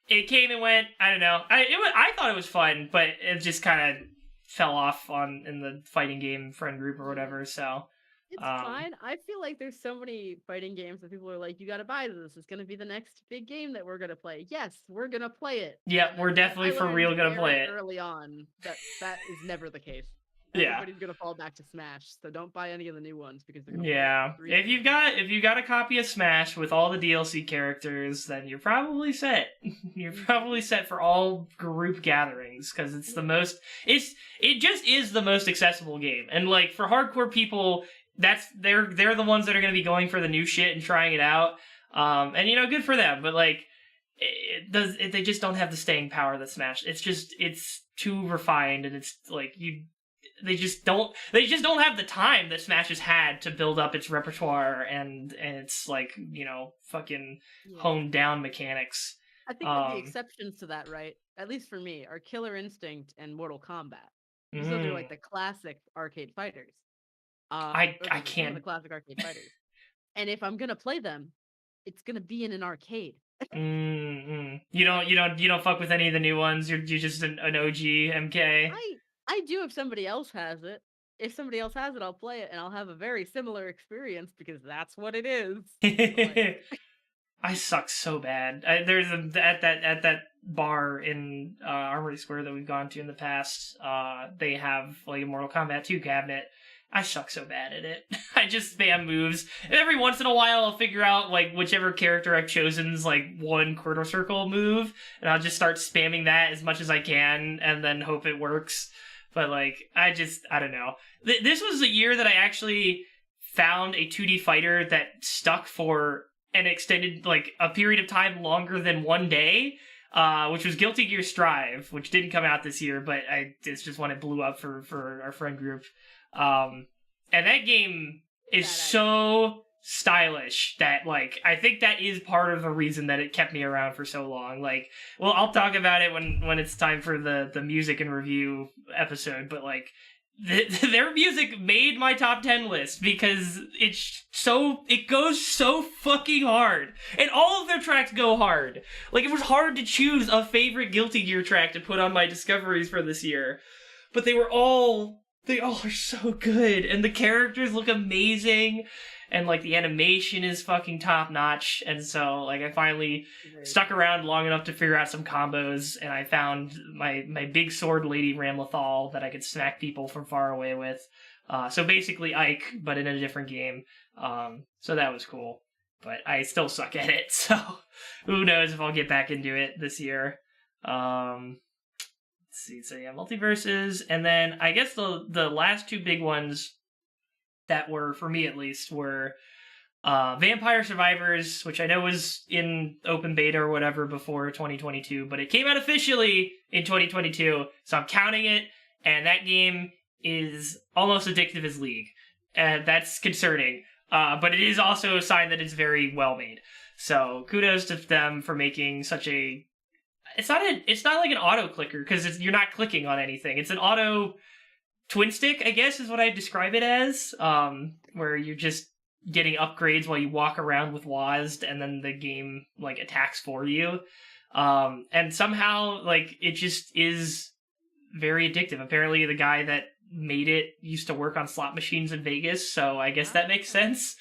It came and went. I don't know. I thought it was fun, but it just kind of fell off in the fighting game friend group or whatever. So It's fine. I feel like there's so many fighting games that people are like, "You got to buy this. It's gonna be the next big game that we're gonna play." Yes, we're gonna play it. yeah, we're definitely I for real learned gonna very play it. early on that is never the case. Yeah. Everybody's gonna fall back to Smash, so don't buy any of the new ones because they're gonna Yeah, if you've got a copy of Smash with all the DLC characters, then you're probably set. You're probably set for all group gatherings because it's the most. It just is the most accessible game, and like for hardcore people, they're the ones that are going to be going for the new shit and trying it out. And good for them, but like they just don't have the staying power that Smash. It's too refined, and it's like They just don't have the time that Smash has had to build up its repertoire and its like, fucking honed down mechanics. I think that the exceptions to that, right? At least for me, are Killer Instinct and Mortal Kombat. Those are like the classic arcade fighters. I Those are some of can't. the classic arcade fighters. And if I'm gonna play them, it's gonna be in an arcade. You don't fuck with any of the new ones. You're just an OG MK. I do if somebody else has it. If somebody else has it, I'll play it and I'll have a very similar experience because that's what it is. I suck so bad. There's at that bar in Armory Square that we've gone to in the past. They have like a Mortal Kombat 2 cabinet. I suck so bad at it. I just spam moves. And every once in a while, I'll figure out like whichever character I've chosen's like one quarter circle move, and I'll just start spamming that as much as I can, and then hope it works. But like, I don't know. This was a year that I actually found a 2D fighter that stuck for an extended, like, a period of time longer than one day, which was Guilty Gear Strive, which didn't come out this year, but it's just when it blew up for our friend group. And that game is so stylish that, like, I think that is part of the reason that it kept me around for so long. Like, well, I'll talk about it when it's time for the music and review episode, but, like, their music made my top 10 list because it goes so fucking hard, and all of their tracks go hard. Like, it was hard to choose a favorite Guilty Gear track to put on my discoveries for this year, but they all are so good, and the characters look amazing, and, like, the animation is fucking top notch. And so, like, I finally stuck around long enough to figure out some combos, and I found my big sword Lady Ramlethal that I could smack people from far away with. So basically Ike, but in a different game. So that was cool, but I still suck at it. So who knows if I'll get back into it this year. Let's see. So yeah, multiverses, and then I guess the last two big ones that were, for me at least, were Vampire Survivors, which I know was in open beta or whatever before 2022, but it came out officially in 2022, so I'm counting it, and that game is almost addictive as League. That's concerning, but it is also a sign that it's very well made. So kudos to them for making such a... It's not like an auto clicker, because you're not clicking on anything. It's an auto twin stick, I guess, is what I'd describe it as, where you're just getting upgrades while you walk around with WASD, and then the game, like, attacks for you. And somehow, like, it just is very addictive. Apparently the guy that made it used to work on slot machines in Vegas, so I guess that makes sense.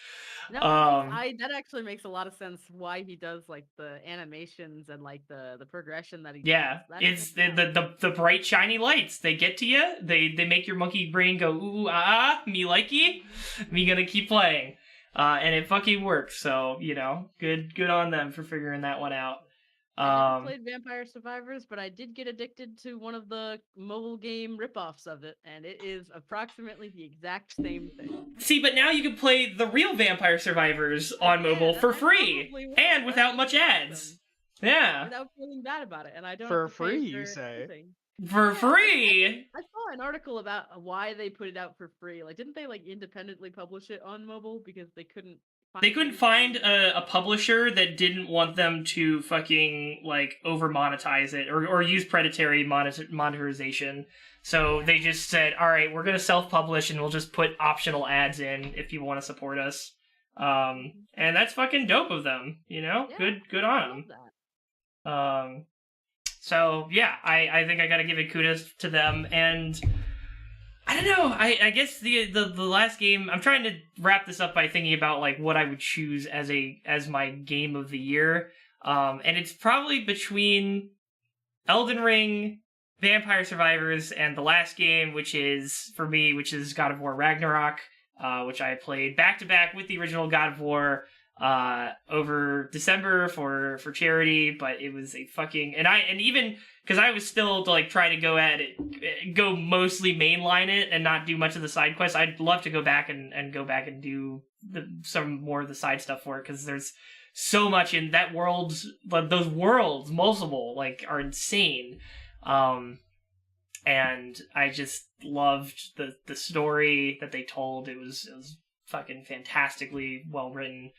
No, that actually makes a lot of sense why he does, like, the animations and, like, the progression that he yeah, does. it's the bright shiny lights. They get to you. They make your monkey brain go ooh ah me likey. Me gonna keep playing, and it fucking works. So, you know, good on them for figuring that one out. I never played Vampire Survivors, but I did get addicted to one of the mobile game ripoffs of it, and it is approximately the exact same thing. See, but now you can play the real Vampire Survivors on mobile for free and without much ads. Yeah, without feeling bad about it, and I don't For have to pay free, for you say? anything. For free. I saw an article about why they put it out for free. Like, didn't they, like, independently publish it on mobile because they couldn't find a publisher that didn't want them to fucking, like, over monetize it or use predatory monetization. So they just said, all right, we're going to self-publish and we'll just put optional ads in if you want to support us. And that's fucking dope of them, you know? Yeah, good on them. So yeah, I think I gotta give it kudos to them. And I don't know, I guess the last game, I'm trying to wrap this up by thinking about, like, what I would choose as my game of the year. And it's probably between Elden Ring, Vampire Survivors, and the last game, which is God of War Ragnarok, which I played back-to-back with the original God of War over December for charity, but it was a fucking... And even... Because I was still, like, trying to go mostly mainline it and not do much of the side quests. I'd love to go back and do some more of the side stuff for it, because there's so much in that world. Those worlds, multiple, like, are insane. And I just loved the story that they told. It was fucking fantastically well written.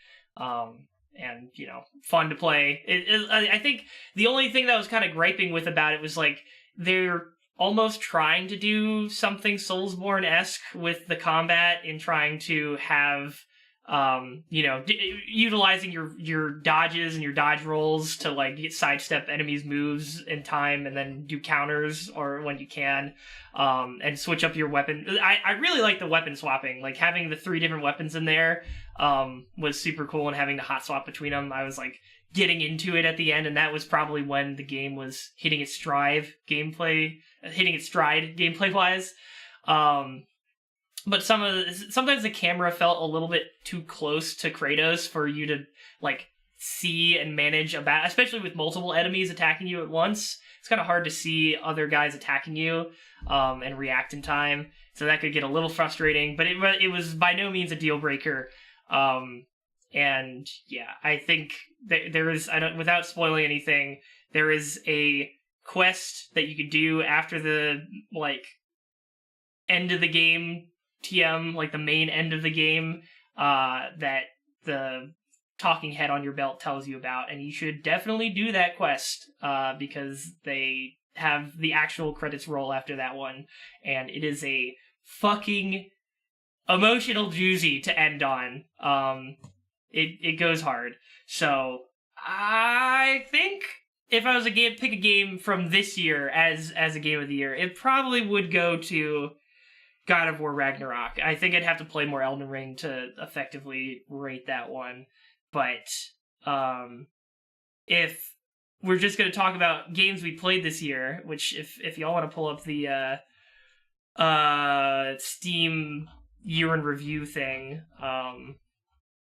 And, you know, fun to play. I think the only thing that I was kind of griping with about it was, like, they're almost trying to do something Soulsborne-esque with the combat in trying to have, you know, utilizing your dodges and your dodge rolls to, like, sidestep enemies' moves in time and then do counters or when you can, and switch up your weapon. I really like the weapon swapping, like, having the 3 different weapons in there was super cool, and having to hot swap between them. I was, like, getting into it at the end, and that was probably when the game was hitting its stride gameplay-wise. But sometimes the camera felt a little bit too close to Kratos for you to, like, see and manage especially with multiple enemies attacking you at once. It's kind of hard to see other guys attacking you and react in time, so that could get a little frustrating. But it was by no means a deal breaker. And yeah, I think there is, without spoiling anything, there is a quest that you could do after the like end of the game TM, like the main end of the game, that the talking head on your belt tells you about, and you should definitely do that quest, because they have the actual credits roll after that one, and it is a fucking emotional doozy to end on. It goes hard. So I think if I was pick a game from this year as a game of the year, it probably would go to God of War Ragnarok. I think I'd have to play more Elden Ring to effectively rate that one. But if we're just going to talk about games we played this year, which if y'all want to pull up the Steam year in review thing,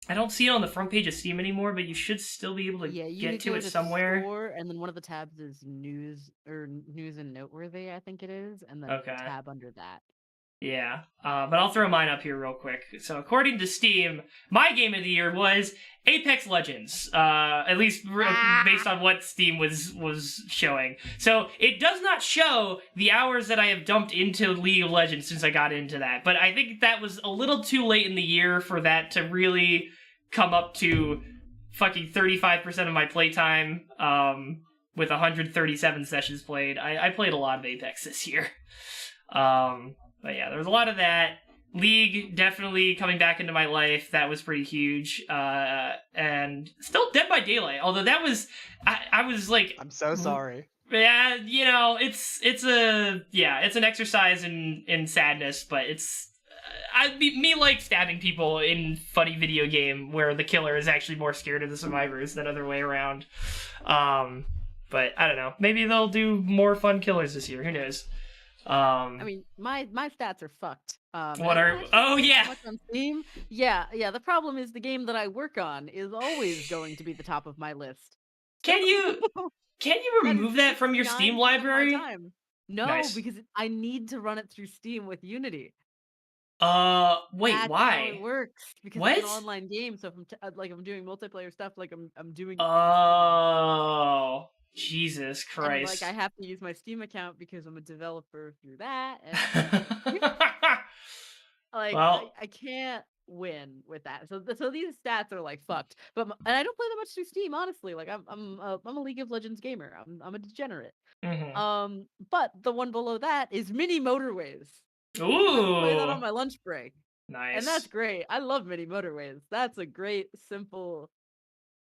I don't see it on the front page of Steam anymore, but you should still be able to get to it somewhere. Store, and then one of the tabs is news and noteworthy, I think it is, and then Okay. a tab under that. Yeah, but I'll throw mine up here real quick. So according to Steam, my game of the year was Apex Legends, at least based on what Steam was showing. So it does not show the hours that I have dumped into League of Legends since I got into that, but I think that was a little too late in the year for that to really come up to fucking 35% of my playtime, with 137 sessions played. I played a lot of Apex this year. But yeah, there was a lot of that. League definitely coming back into my life. That was pretty huge. And still Dead by Daylight. Although that was, I was like, I'm so sorry. Yeah, you know, it's an exercise in sadness, but it's me like stabbing people in funny video game where the killer is actually more scared of the survivors than other way around. But I don't know. Maybe they'll do more fun killers this year. Who knows? I mean, my stats are fucked. What are? Oh yeah. On Steam? Yeah. The problem is the game that I work on is always going to be the top of my list. Can you remove that from your Steam library? No, Nice. Because I need to run it through Steam with Unity. Wait, That's why? How it works because What? it's an online game. So if I'm doing multiplayer stuff, like I'm doing. Oh. Jesus Christ. And, I have to use my Steam account because I'm a developer through that. And, well, I can't win with that. So these stats are fucked. And I don't play that much through Steam, honestly. I'm a League of Legends gamer. I'm a degenerate. Mm-hmm. But the one below that is Mini Motorways. Ooh. I play that on my lunch break. Nice. And that's great. I love Mini Motorways. That's a great, simple,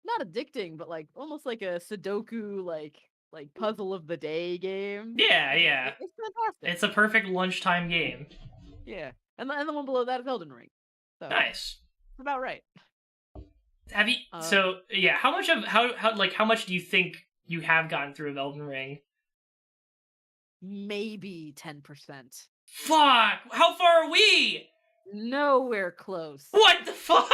not addicting, but almost like a Sudoku, like puzzle of the day game. Yeah. It's fantastic. It's a perfect lunchtime game. Yeah, and the one below that is Elden Ring. So nice. That's about right. Have you? So yeah, how much do you think you have gotten through of Elden Ring? Maybe 10%. Fuck! How far are we? Nowhere close. What the fuck?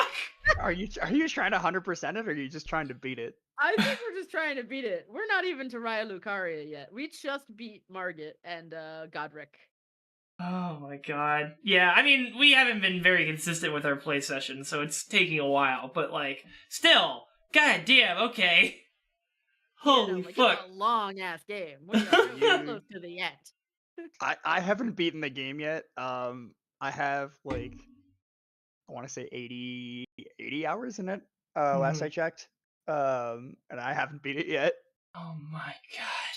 Are you trying to 100% it, or are you just trying to beat it? I think we're just trying to beat it. We're not even to Raya Lucaria yet. We just beat Margit and Godric. Oh my god. Yeah, I mean, we haven't been very consistent with our play sessions, so it's taking a while, but still, god damn, okay. Holy fuck. It's a long ass game. We're really close to the end. I haven't beaten the game yet. I have I want to say 80 hours in it. Last I checked. And I haven't beat it yet. Oh my god.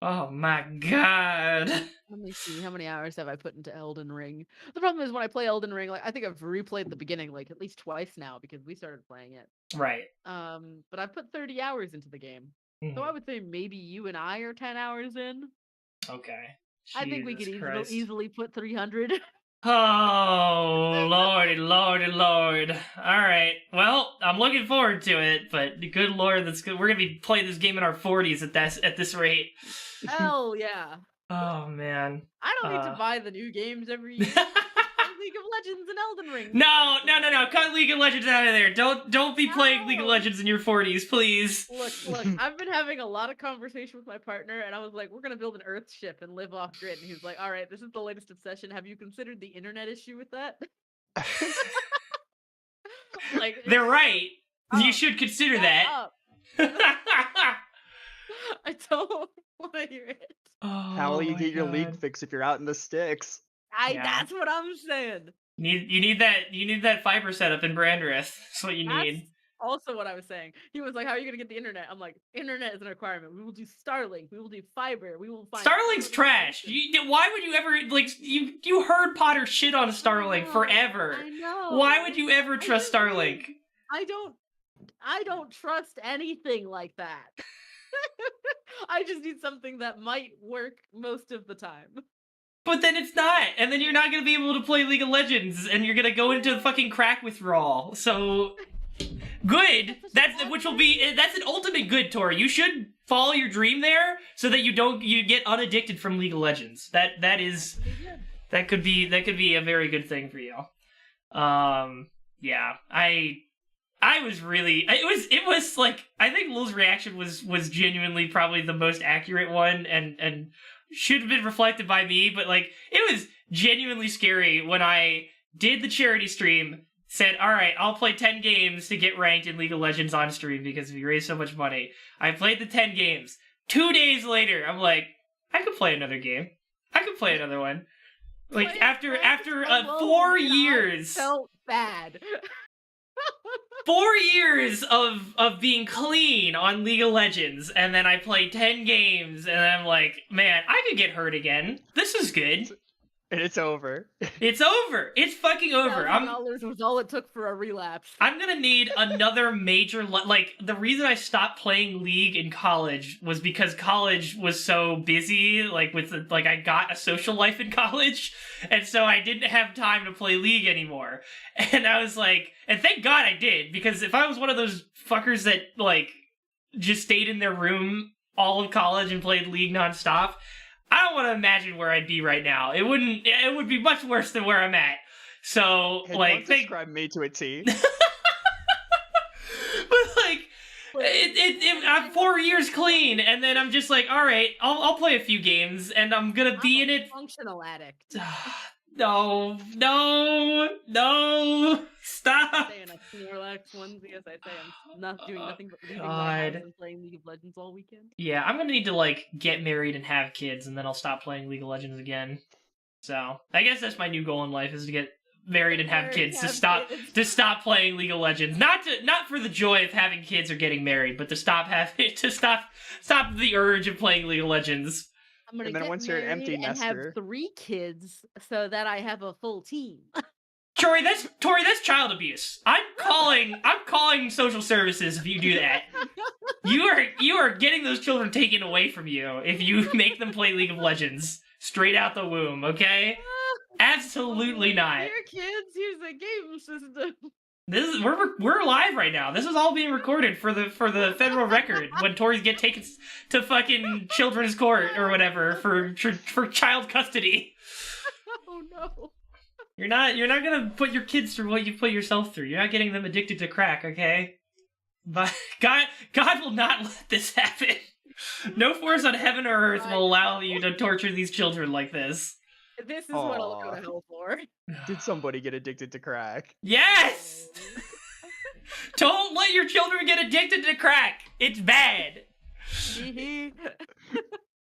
Oh my god. Let me see, how many hours have I put into Elden Ring? The problem is when I play Elden Ring, I think I've replayed the beginning at least twice now because we started playing it. Right. But I've put 30 hours into the game. So I would say maybe you and I are 10 hours in. Okay. I think we could easily put 300. Oh, lordy, lordy, lord. Alright, well, I'm looking forward to it, but good lord, that's good. We're gonna be playing this game in our 40s at this rate. Hell yeah. Oh, man. I don't need to buy the new games every year. League of Legends and Elden Ring. No. Cut League of Legends out of there. Don't be playing League of Legends in your 40s, please. Look, I've been having a lot of conversation with my partner, and I was like, we're going to build an Earth ship and live off grid. And he's like, all right, this is the latest obsession. Have you considered the internet issue with that? Like They're right. Oh, You should consider shut that. up. I don't want to hear it. How will you get your league fix if you're out in the sticks? Yeah. That's what I'm saying. You need that fiber setup in Brandreth. That's what you That's need. also what I was saying. He was like, "How are you gonna get the internet?" I'm like, "Internet is a requirement. We will do Starlink. We will do fiber. We will find." Starlink's trash. Why would you ever you heard Potter shit on Starlink forever? I know. Why would you ever trust Starlink? I don't trust anything like that. I just need something that might work most of the time. But then it's not, and then you're not gonna be able to play League of Legends, and you're gonna go into fucking crack withdrawal. So good. That's an ultimate good, Tori. You should follow your dream there, so that you get unaddicted from League of Legends. That could be a very good thing for you. Yeah, I was really it was like I think Lil's reaction was genuinely probably the most accurate one and should have been reflected by me, but like it was genuinely scary when I did the charity stream, said, all right, I'll play 10 games to get ranked in League of Legends on stream because we raised so much money. I played the 10 games. 2 days later, I'm like, I could play another game. I could play another one. Like after 4 years. I felt bad. 4 years of being clean on League of Legends, and then I play 10 games, and I'm like, man, I could get hurt again. This is good. And it's over. It's over. It's fucking over. $1,000 was all it took for a relapse. I'm gonna need another major... Like, the reason I stopped playing League in college was because college was so busy, like, I got a social life in college, and so I didn't have time to play League anymore. And I was like... And thank God I did, because if I was one of those fuckers that, like, just stayed in their room all of college and played League nonstop... I don't want to imagine where I'd be right now. It would be much worse than where I'm at. So, Hey, like, don't describe me to a T. But like, I'm 4 years clean, and then I'm just like, all right, I'll play a few games, and I'm gonna be in it. Functional addict. No, stop. I'm saying a Snorlax onesie as I say I'm not doing nothing but leaving my house and playing League of Legends all weekend. Yeah, I'm gonna need to like get married and have kids, and then I'll stop playing League of Legends again. So I guess that's my new goal in life, is to get married and have kids, to stop playing League of Legends. Not for the joy of having kids or getting married, but to stop the urge of playing League of Legends. I'm gonna And then get once you're an married empty and nester- have 3 kids so that I have a full team. Tori, that's child abuse. I'm calling social services if you do that. You are getting those children taken away from you if you make them play League of Legends straight out the womb, okay? Absolutely not. Here, kids, here's a game system. We're live right now. This is all being recorded for the federal record when Tories get taken to fucking children's court or whatever for child custody. Oh no. You're not gonna put your kids through what you put yourself through. You're not getting them addicted to crack, okay? But God will not let this happen. No force on heaven or earth will allow you to torture these children like this. This is what I'll go to hell for. Did somebody get addicted to crack? Yes! Don't let your children get addicted to crack. It's bad.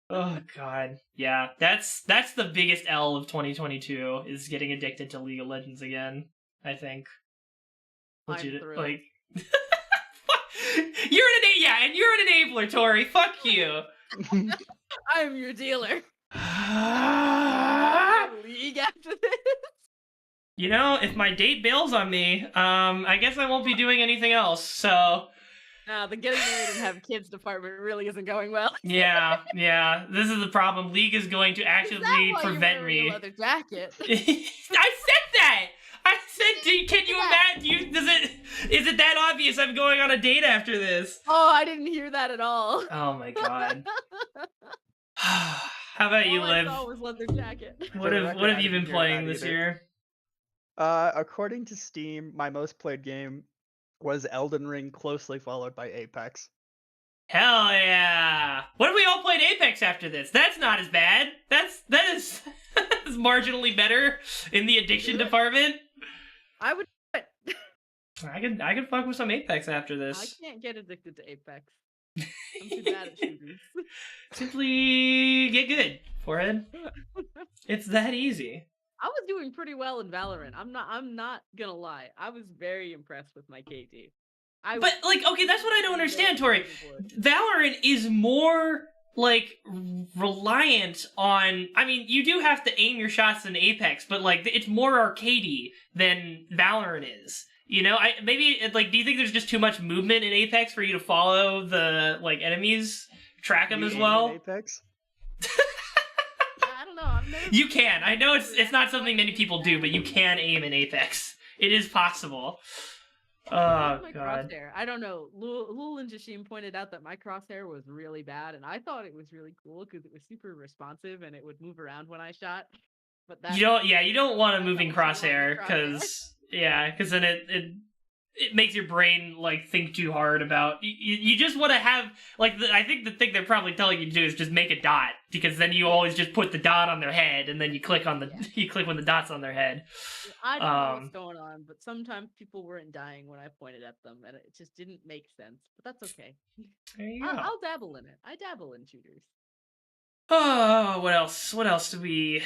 Oh god. Yeah, that's the biggest L of 2022 is getting addicted to League of Legends again, I think. I'm thrilled. Like you're an enabler, Tori. Fuck you. I'm your dealer. League after this. You know, if my date bails on me, I guess I won't be doing anything else, so... No, the getting married and have kids department really isn't going well. Yeah. This is the problem. League is going to actively prevent me. A leather jacket? I said that! I said, can you imagine? Is it that obvious I'm going on a date after this? Oh, I didn't hear that at all. Oh my god. How about you, All I Liv? saw was leather jacket. What have you been playing this year? According to Steam, my most played game was Elden Ring, closely followed by Apex. Hell yeah! What if we all played Apex after this? That's not as bad. That is marginally better in the addiction department. I would I could fuck with some Apex after I this. can't get addicted to Apex. I'm too bad at shooters. Simply get good, forehead. It's that easy. I was doing pretty well in Valorant. I'm not gonna lie. I was very impressed with my KD. But like, okay, that's what I don't understand, Tori. For it. Valorant is more like reliant on. I mean, you do have to aim your shots in Apex, but like it's more arcadey than Valorant is. You know, maybe like, do you think there's just too much movement in Apex for you to follow the like enemies, track them You as aim well? at Apex? I don't know. I've never You can. I know it's not something many people do, but you can aim in Apex. It is possible. Oh my god. crosshair. I don't know. Lul and Jashim pointed out that my crosshair was really bad, and I thought it was really cool because it was super responsive and it would move around when I shot. But that You don't want a moving That's why I don't crosshair like crosshair. because then it makes your brain like think too hard about. You just want to have like I think the thing they're probably telling you to do is just make a dot, because then you always just put the dot on their head and then you click on the you click when the dot's on their head. I don't know what's going on, but sometimes people weren't dying when I pointed at them, and it just didn't make sense. But that's okay. There you go. I'll dabble in it. I dabble in shooters. Oh, what else? What else did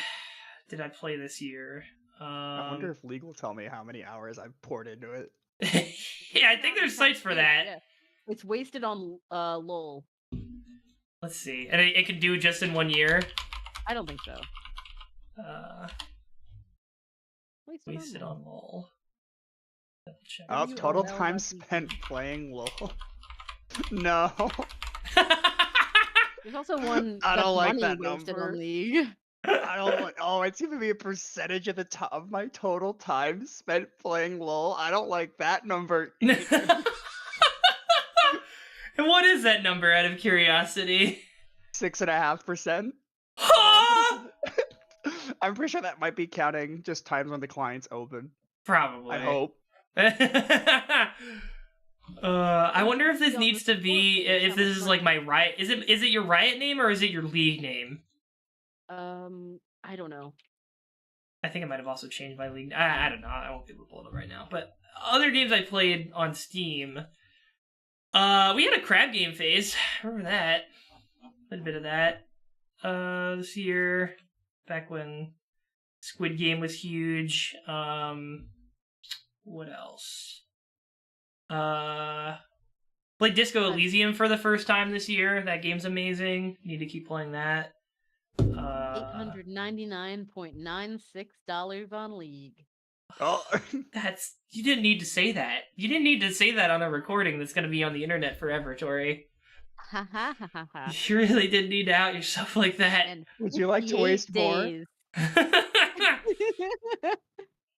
I play this year? I wonder if League will tell me how many hours I've poured into it. Yeah, I think there's sites for that. Yeah. It's wasted on LOL. Let's see. And it can do just in 1 year. I don't think so. Wasted on LOL. Double check. Oh, you total all know time about spent playing LOL. No. There's also one. I don't that's like money that wasted number. on League. I don't like. Oh, it's giving me a percentage of the top of my total time spent playing LOL. I don't like that number. And what is that number, out of curiosity? 6.5%. I'm pretty sure that might be counting just times when the client's open. Probably. I hope. I wonder if this needs to be, if this is like my Riot. Is it your Riot name or is it your League name? I don't know. I think I might have also changed my League. I don't know. I won't be able to pull it up right now. But other games I played on Steam. We had a crab game phase. Remember that? A little bit of that. This year, back when Squid Game was huge. What else? Played Disco Elysium for the first time this year. That game's amazing. Need to keep playing that. $899.96 on League. Oh, You didn't need to say that. You didn't need to say that on a recording that's going to be on the internet forever, Tori. Ha ha ha ha ha. You really didn't need to out yourself like that. And would you like to 58 waste more? days.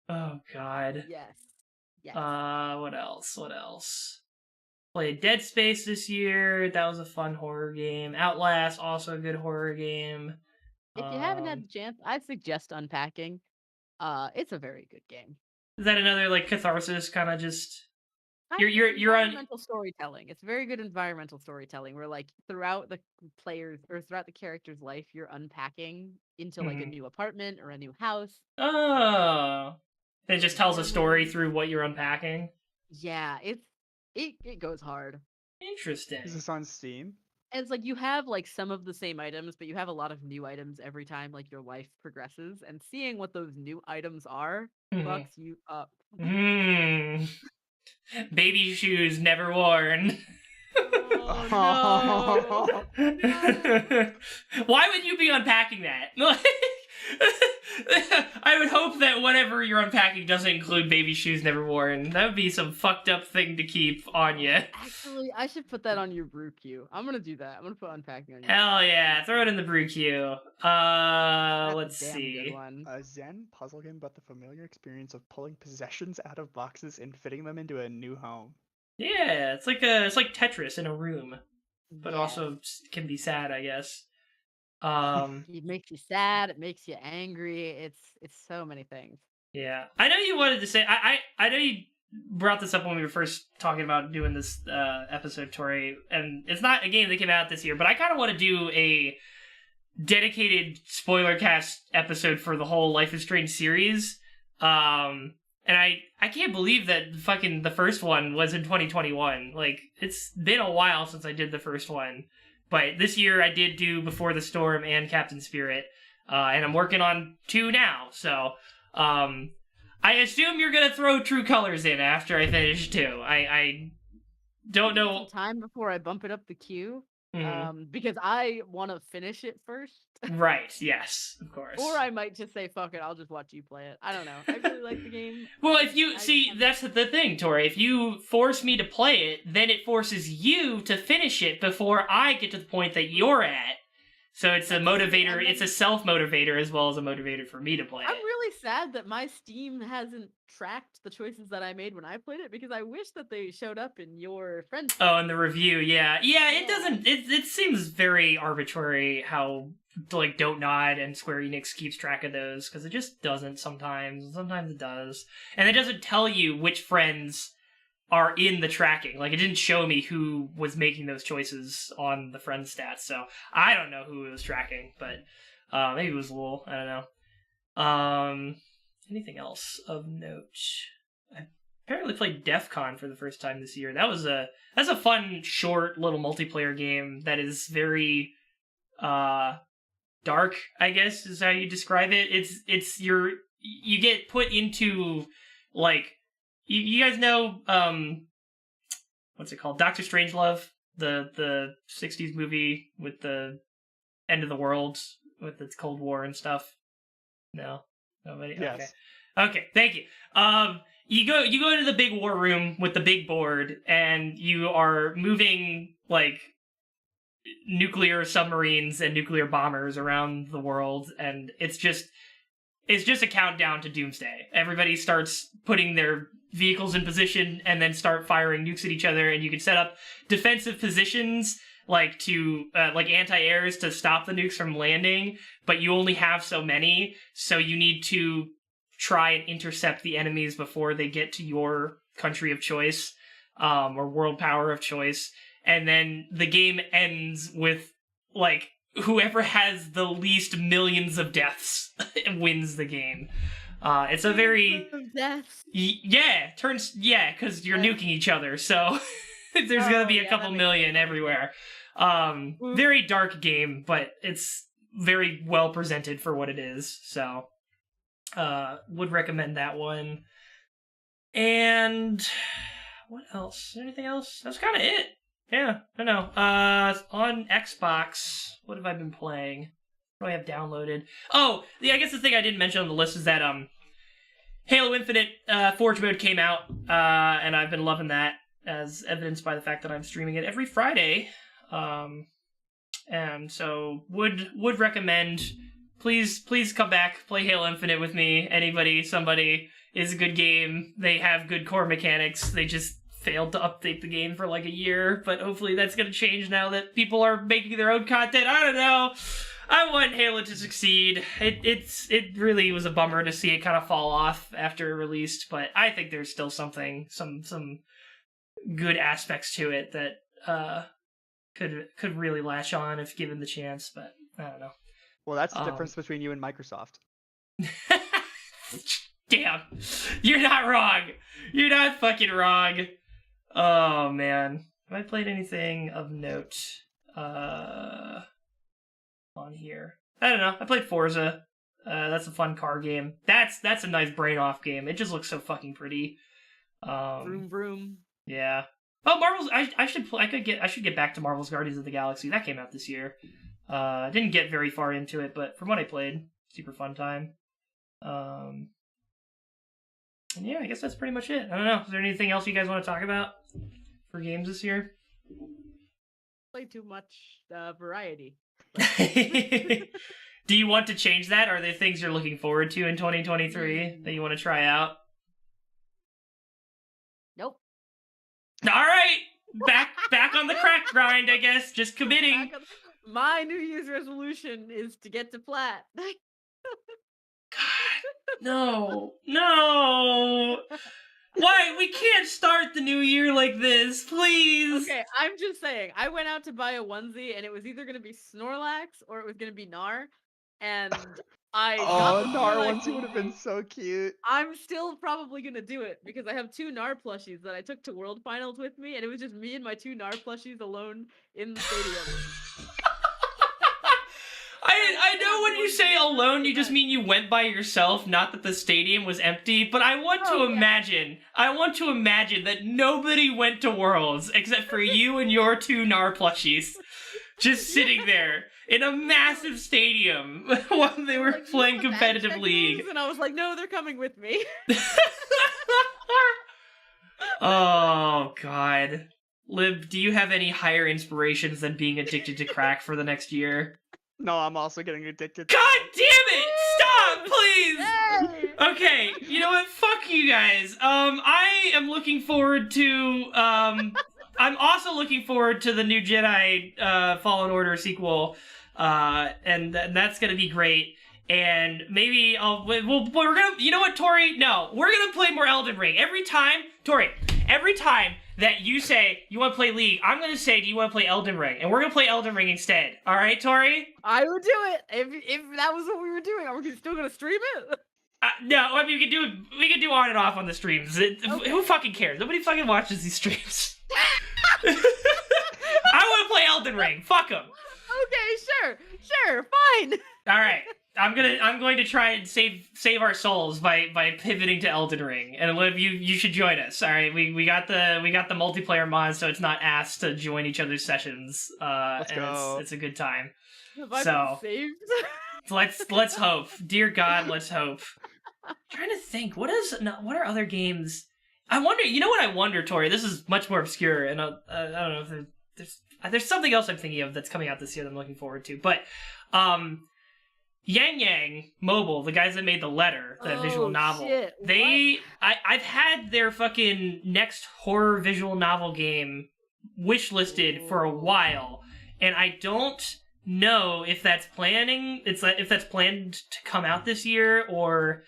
Oh god. Yes. Yes. What else? What else? Played Dead Space this year. That was a fun horror game. Outlast, also a good horror game. If you haven't had the chance, I suggest Unpacking. It's a very good game. Is that another like catharsis kind of just you're on environmental storytelling. It's very good environmental storytelling where like throughout the players or throughout the character's life, you're unpacking into like a new apartment or a new house. Oh. It just tells a story through what you're unpacking. Yeah, it goes hard. Interesting. Is this on Steam? And it's like you have like some of the same items, but you have a lot of new items every time like your life progresses, and seeing what those new items are fucks you up. Baby shoes never worn. Oh, no. Why would you be unpacking that? I would hope that whatever you're unpacking doesn't include baby shoes never worn. That would be some fucked up thing to keep on you. Actually, I should put that on your brew queue. I'm gonna do that. I'm gonna put unpacking on your Hell yeah, throw it in the brew queue. That's a Let's damn see. good one. A Zen puzzle game about the familiar experience of pulling possessions out of boxes and fitting them into a new home. Yeah, it's like Tetris in a room, but Yeah. also can be sad, I guess. It makes you sad. It makes you angry. It's so many things. Yeah, I know you wanted to say. I know you brought this up when we were first talking about doing this episode, Tori, and it's not a game that came out this year, but I kind of want to do a dedicated spoiler cast episode for the whole Life is Strange series. And I can't believe that fucking the first one was in 2021. Like, it's been a while since I did the first one. But this year I did do Before the Storm and Captain Spirit. And I'm working on 2 now. So, I assume you're gonna throw True Colors in after I finish 2. I don't know. Some time before I bump it up the queue. Mhm. Because I want to finish it first. Right, yes, of course. Or I might just say, fuck it, I'll just watch you play it. I don't know. I really like the game. Well, if you see, that's the thing, Tori. If you force me to play it, then it forces you to finish it before I get to the point that you're at. So it's a motivator. It's a self-motivator as well as a motivator for me to play I'm it. really sad that my Steam hasn't tracked the choices that I made when I played it, because I wish that they showed up in your friends. Oh, in the review, yeah. It Yeah. doesn't. It seems very arbitrary how like Don't Nod and Square Enix keeps track of those, because it just doesn't sometimes. Sometimes it does, and it doesn't tell you which friends are in the tracking. Like, it didn't show me who was making those choices on the friend stats, so I don't know who it was tracking, but maybe it was Lul. I don't know. Anything else of note? I apparently played DEF CON for the first time this year. That's a fun, short little multiplayer game that is very dark, I guess is how you describe it. You get put into, like, you guys know, what's it called? Doctor Strangelove, the 60s movie with the end of the world, with its Cold War and stuff? No? Nobody? Yes. Okay, thank you. You go into the big war room with the big board, and you are moving, like, nuclear submarines and nuclear bombers around the world, and it's just a countdown to doomsday. Everybody starts putting their vehicles in position and then start firing nukes at each other, and you can set up defensive positions like to like anti-airs to stop the nukes from landing, but you only have so many, so you need to try and intercept the enemies before they get to your country of choice, or world power of choice. And then the game ends with, like, whoever has the least millions of deaths wins the game. It's a very Deaths. because you're nuking each other, so there's gonna be a couple million everywhere. Very dark game, but it's very well presented for what it is. So, would recommend that one. And what else? Anything else? That's kind of it. Yeah, I know. On Xbox, what have I been playing? What do I have downloaded? Oh, yeah, I guess the thing I didn't mention on the list is that Halo Infinite Forge mode came out, and I've been loving that, as evidenced by the fact that I'm streaming it every Friday. And so would recommend. Please come back, play Halo Infinite with me. Anybody, somebody. Is a good game. They have good core mechanics. They just failed to update the game for like a year, but hopefully that's going to change now that people are making their own content. I don't know. I want Halo to succeed. It really was a bummer to see it kind of fall off after it released, but I think there's still something, some good aspects to it that could really latch on if given the chance, but I don't know. Well, that's the difference between you and Microsoft. Damn. You're not wrong. You're not fucking wrong. Oh, man. Have I played anything of note on here? I don't know. I played Forza. That's a fun car game. That's a nice brain-off game. It just looks so fucking pretty. Vroom vroom. Yeah. Oh, Marvel's... I should get back to Marvel's Guardians of the Galaxy. That came out this year. I didn't get very far into it, but from what I played, super fun time. And yeah, I guess that's pretty much it. I don't know. Is there anything else you guys want to talk about for games this year? Play too much variety. Do you want to change that? Are there things you're looking forward to in 2023 that you want to try out? Nope. All right. Back on the crack grind, I guess. Just committing. My New Year's resolution is to get to plat. God, no. Why? We can't start the new year like this, please. Okay, I'm just saying. I went out to buy a onesie, and it was either going to be Snorlax or it was going to be Gnar. And I got Oh, the Nar blue onesie would have been so cute. I'm still probably gonna do it because I have 2 Nar plushies that I took to World Finals with me, and it was just me and my 2 Nar plushies alone in the stadium. I know when you say alone, you just mean you went by yourself, not that the stadium was empty. But I want to imagine that nobody went to Worlds except for you and your 2 Nar plushies, just sitting there in a massive stadium while they were Like, playing "You want competitive backpack league. moves?" And I was like, no, they're coming with me. Oh God, Lib, do you have any higher inspirations than being addicted to crack for the next year? No, I'm also getting addicted. God damn it! Stop, please! Yay! Okay, you know what? Fuck you guys. I am looking forward to, I'm also looking forward to the new Jedi, Fallen Order sequel, and that's gonna be great. And maybe we're gonna, you know what, Tori? No, we're gonna play more Elden Ring. Every time that you say you want to play League, I'm gonna say, do you want to play Elden Ring? And we're gonna play Elden Ring instead. All right, Tori? I would do it if that was what we were doing. Are we still gonna stream it? No, I mean we can do on and off on the streams. Who fucking cares? Nobody fucking watches these streams. I want to play Elden Ring. Fuck them. Okay, sure, fine. All right, I'm going to try and save our souls by pivoting to Elden Ring. And Liv, you should join us. All right, we got the multiplayer mod, so it's not asked to join each other's sessions. Let's go. It's a good time. Have I So- been saved? Let's hope. Dear God, let's hope. I'm trying to think. What are other games? I wonder. You know what I wonder, Tori? This is much more obscure, and I don't know if there's something else I'm thinking of that's coming out this year that I'm looking forward to. But Yang Yang Mobile, the guys that made The Letter, that visual novel, shit. I've had their fucking next horror visual novel game wishlisted for a while, and I don't know if that's planned to come out this year or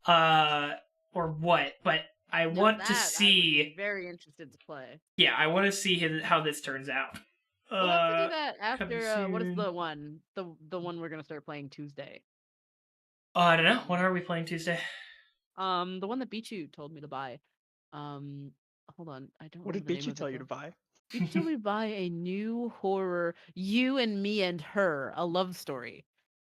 what, but I want to see. I would be very interested to play. Yeah, I want to see how this turns out. We'll have to do that coming after. What is soon. the one? The one we're gonna start playing Tuesday. I don't know. What are we playing Tuesday? The one that Bichu told me to buy. Hold on, I don't. What know did the name Beachy of it, tell you to though. buy? He told me to buy a new horror, You and Me and Her, a love story.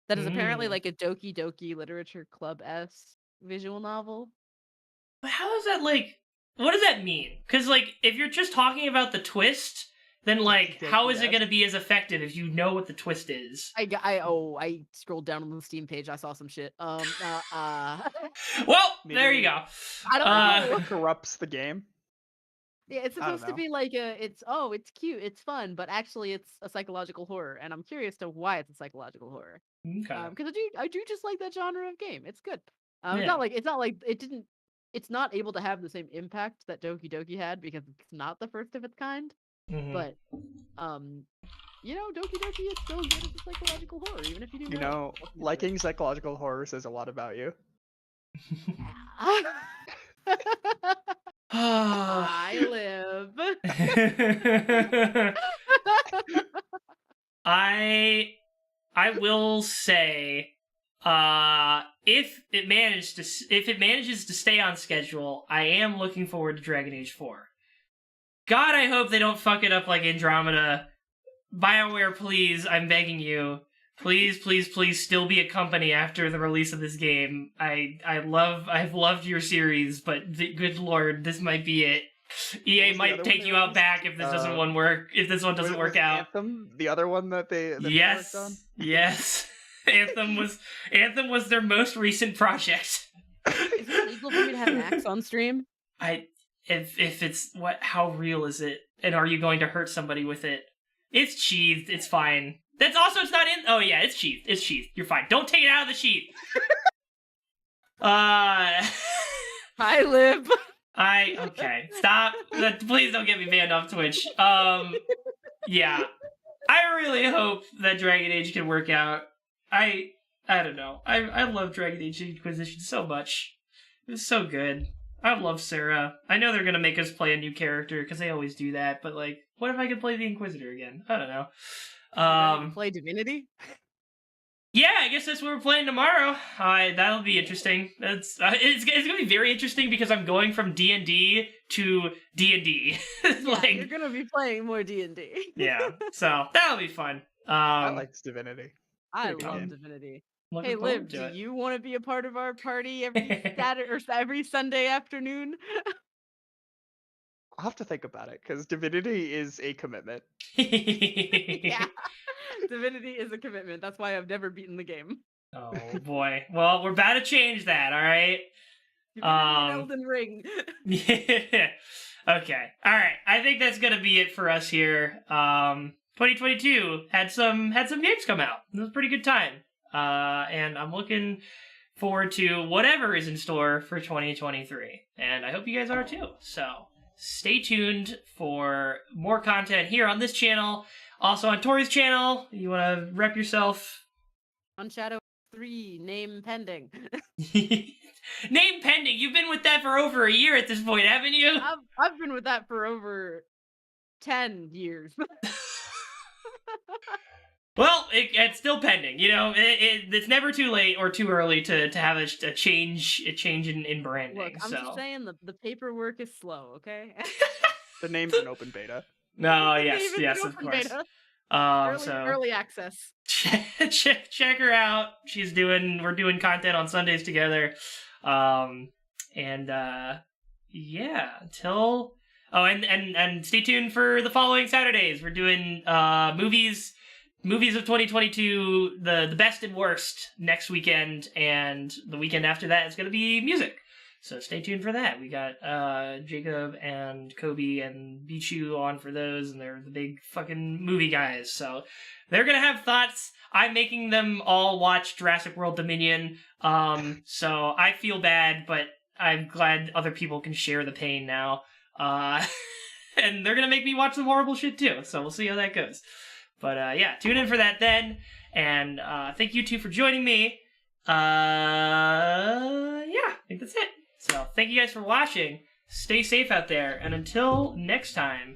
That is apparently Mm. like a Doki Doki Literature Club-esque visual novel. But how is that like? What does that mean? Because like, if you're just talking about the twist, then like, how is it going to be as effective if you know what the twist is? I scrolled down on the Steam page. I saw some shit. Well, Maybe- there you go. I don't know. What corrupts the game? Yeah, it's I don't supposed to know. be like it's cute, it's fun, but actually it's a psychological horror, and I'm curious to why it's a psychological horror. Okay. Because I do just like that genre of game. It's good. Yeah. It's not like it's not able to have the same impact that Doki Doki had because it's not the first of its kind. Mhm. But Doki Doki is still good as a psychological horror, even if you do. You know, liking psychological horror says a lot about you. I live. I will say, if it manages to stay on schedule, I am looking forward to Dragon Age 4. God, I hope they don't fuck it up like Andromeda. BioWare, please, I'm begging you. Please, please, please still be a company after the release of this game. I've loved your series, but good lord, this might be it. EA was the might other take one you they out back if this doesn't work. If this one doesn't Was work out. Anthem, the other one that they worked on? Yes. Anthem was their most recent project. Is it legal for me to have an axe on stream? If it's how real is it? And are you going to hurt somebody with it? It's sheathed, it's fine. It's not in. Oh yeah, it's sheathed. It's sheathed. You're fine. Don't take it out of the sheath. I live. Okay. Stop. Please don't get me banned off Twitch. Yeah. I really hope that Dragon Age can work out. I don't know. I love Dragon Age Inquisition so much. It was so good. I love Sarah. I know they're gonna make us play a new character because they always do that. But like, what if I could play the Inquisitor again? I don't know. Play Divinity. Yeah, I guess that's what we're playing tomorrow. That'll be interesting. It's gonna be very interesting because I'm going from D&D to D&D. Yeah, you're gonna be playing more D&D. Yeah, so that'll be fun. I like Divinity. I Pretty good love game. Divinity. Looking Hey, forward Liv, to do it. you want to be a part of our party every Saturday or every Sunday afternoon? I'll have to think about it because Divinity is a commitment. Yeah, Divinity is a commitment. That's why I've never beaten the game. Oh boy. Well, we're about to change that. All right. Divinity and Elden Ring. Yeah. Okay. All right. I think that's gonna be it for us here. 2022 had some games come out. It was a pretty good time. And I'm looking forward to whatever is in store for 2023. And I hope you guys are too. So stay tuned for more content here on this channel. Also on Tori's channel. You want to rep yourself? On Shadow 3, name pending. Name pending. You've been with that for over a year at this point, haven't you? I've been with that for over 10 years. Well, it's still pending. You know, it's never too late or too early to have a change in branding. Look, I'm just saying the paperwork is slow. Okay. The name's an open beta. No, The yes, name is yes, an of open course. beta. So Early access. check her out. We're doing content on Sundays together. Yeah, till and stay tuned for the following Saturdays. We're doing movies of 2022, the best and worst next weekend, and the weekend after that is going to be music. So stay tuned for that. We got Jacob and Kobe and Bichu on for those, and they're the big fucking movie guys. So they're going to have thoughts. I'm making them all watch Jurassic World Dominion. So I feel bad, but I'm glad other people can share the pain now. And they're going to make me watch some horrible shit too. So we'll see how that goes. But yeah, tune in for that then. And thank you two for joining me. Yeah, I think that's it. So thank you guys for watching. Stay safe out there. And until next time,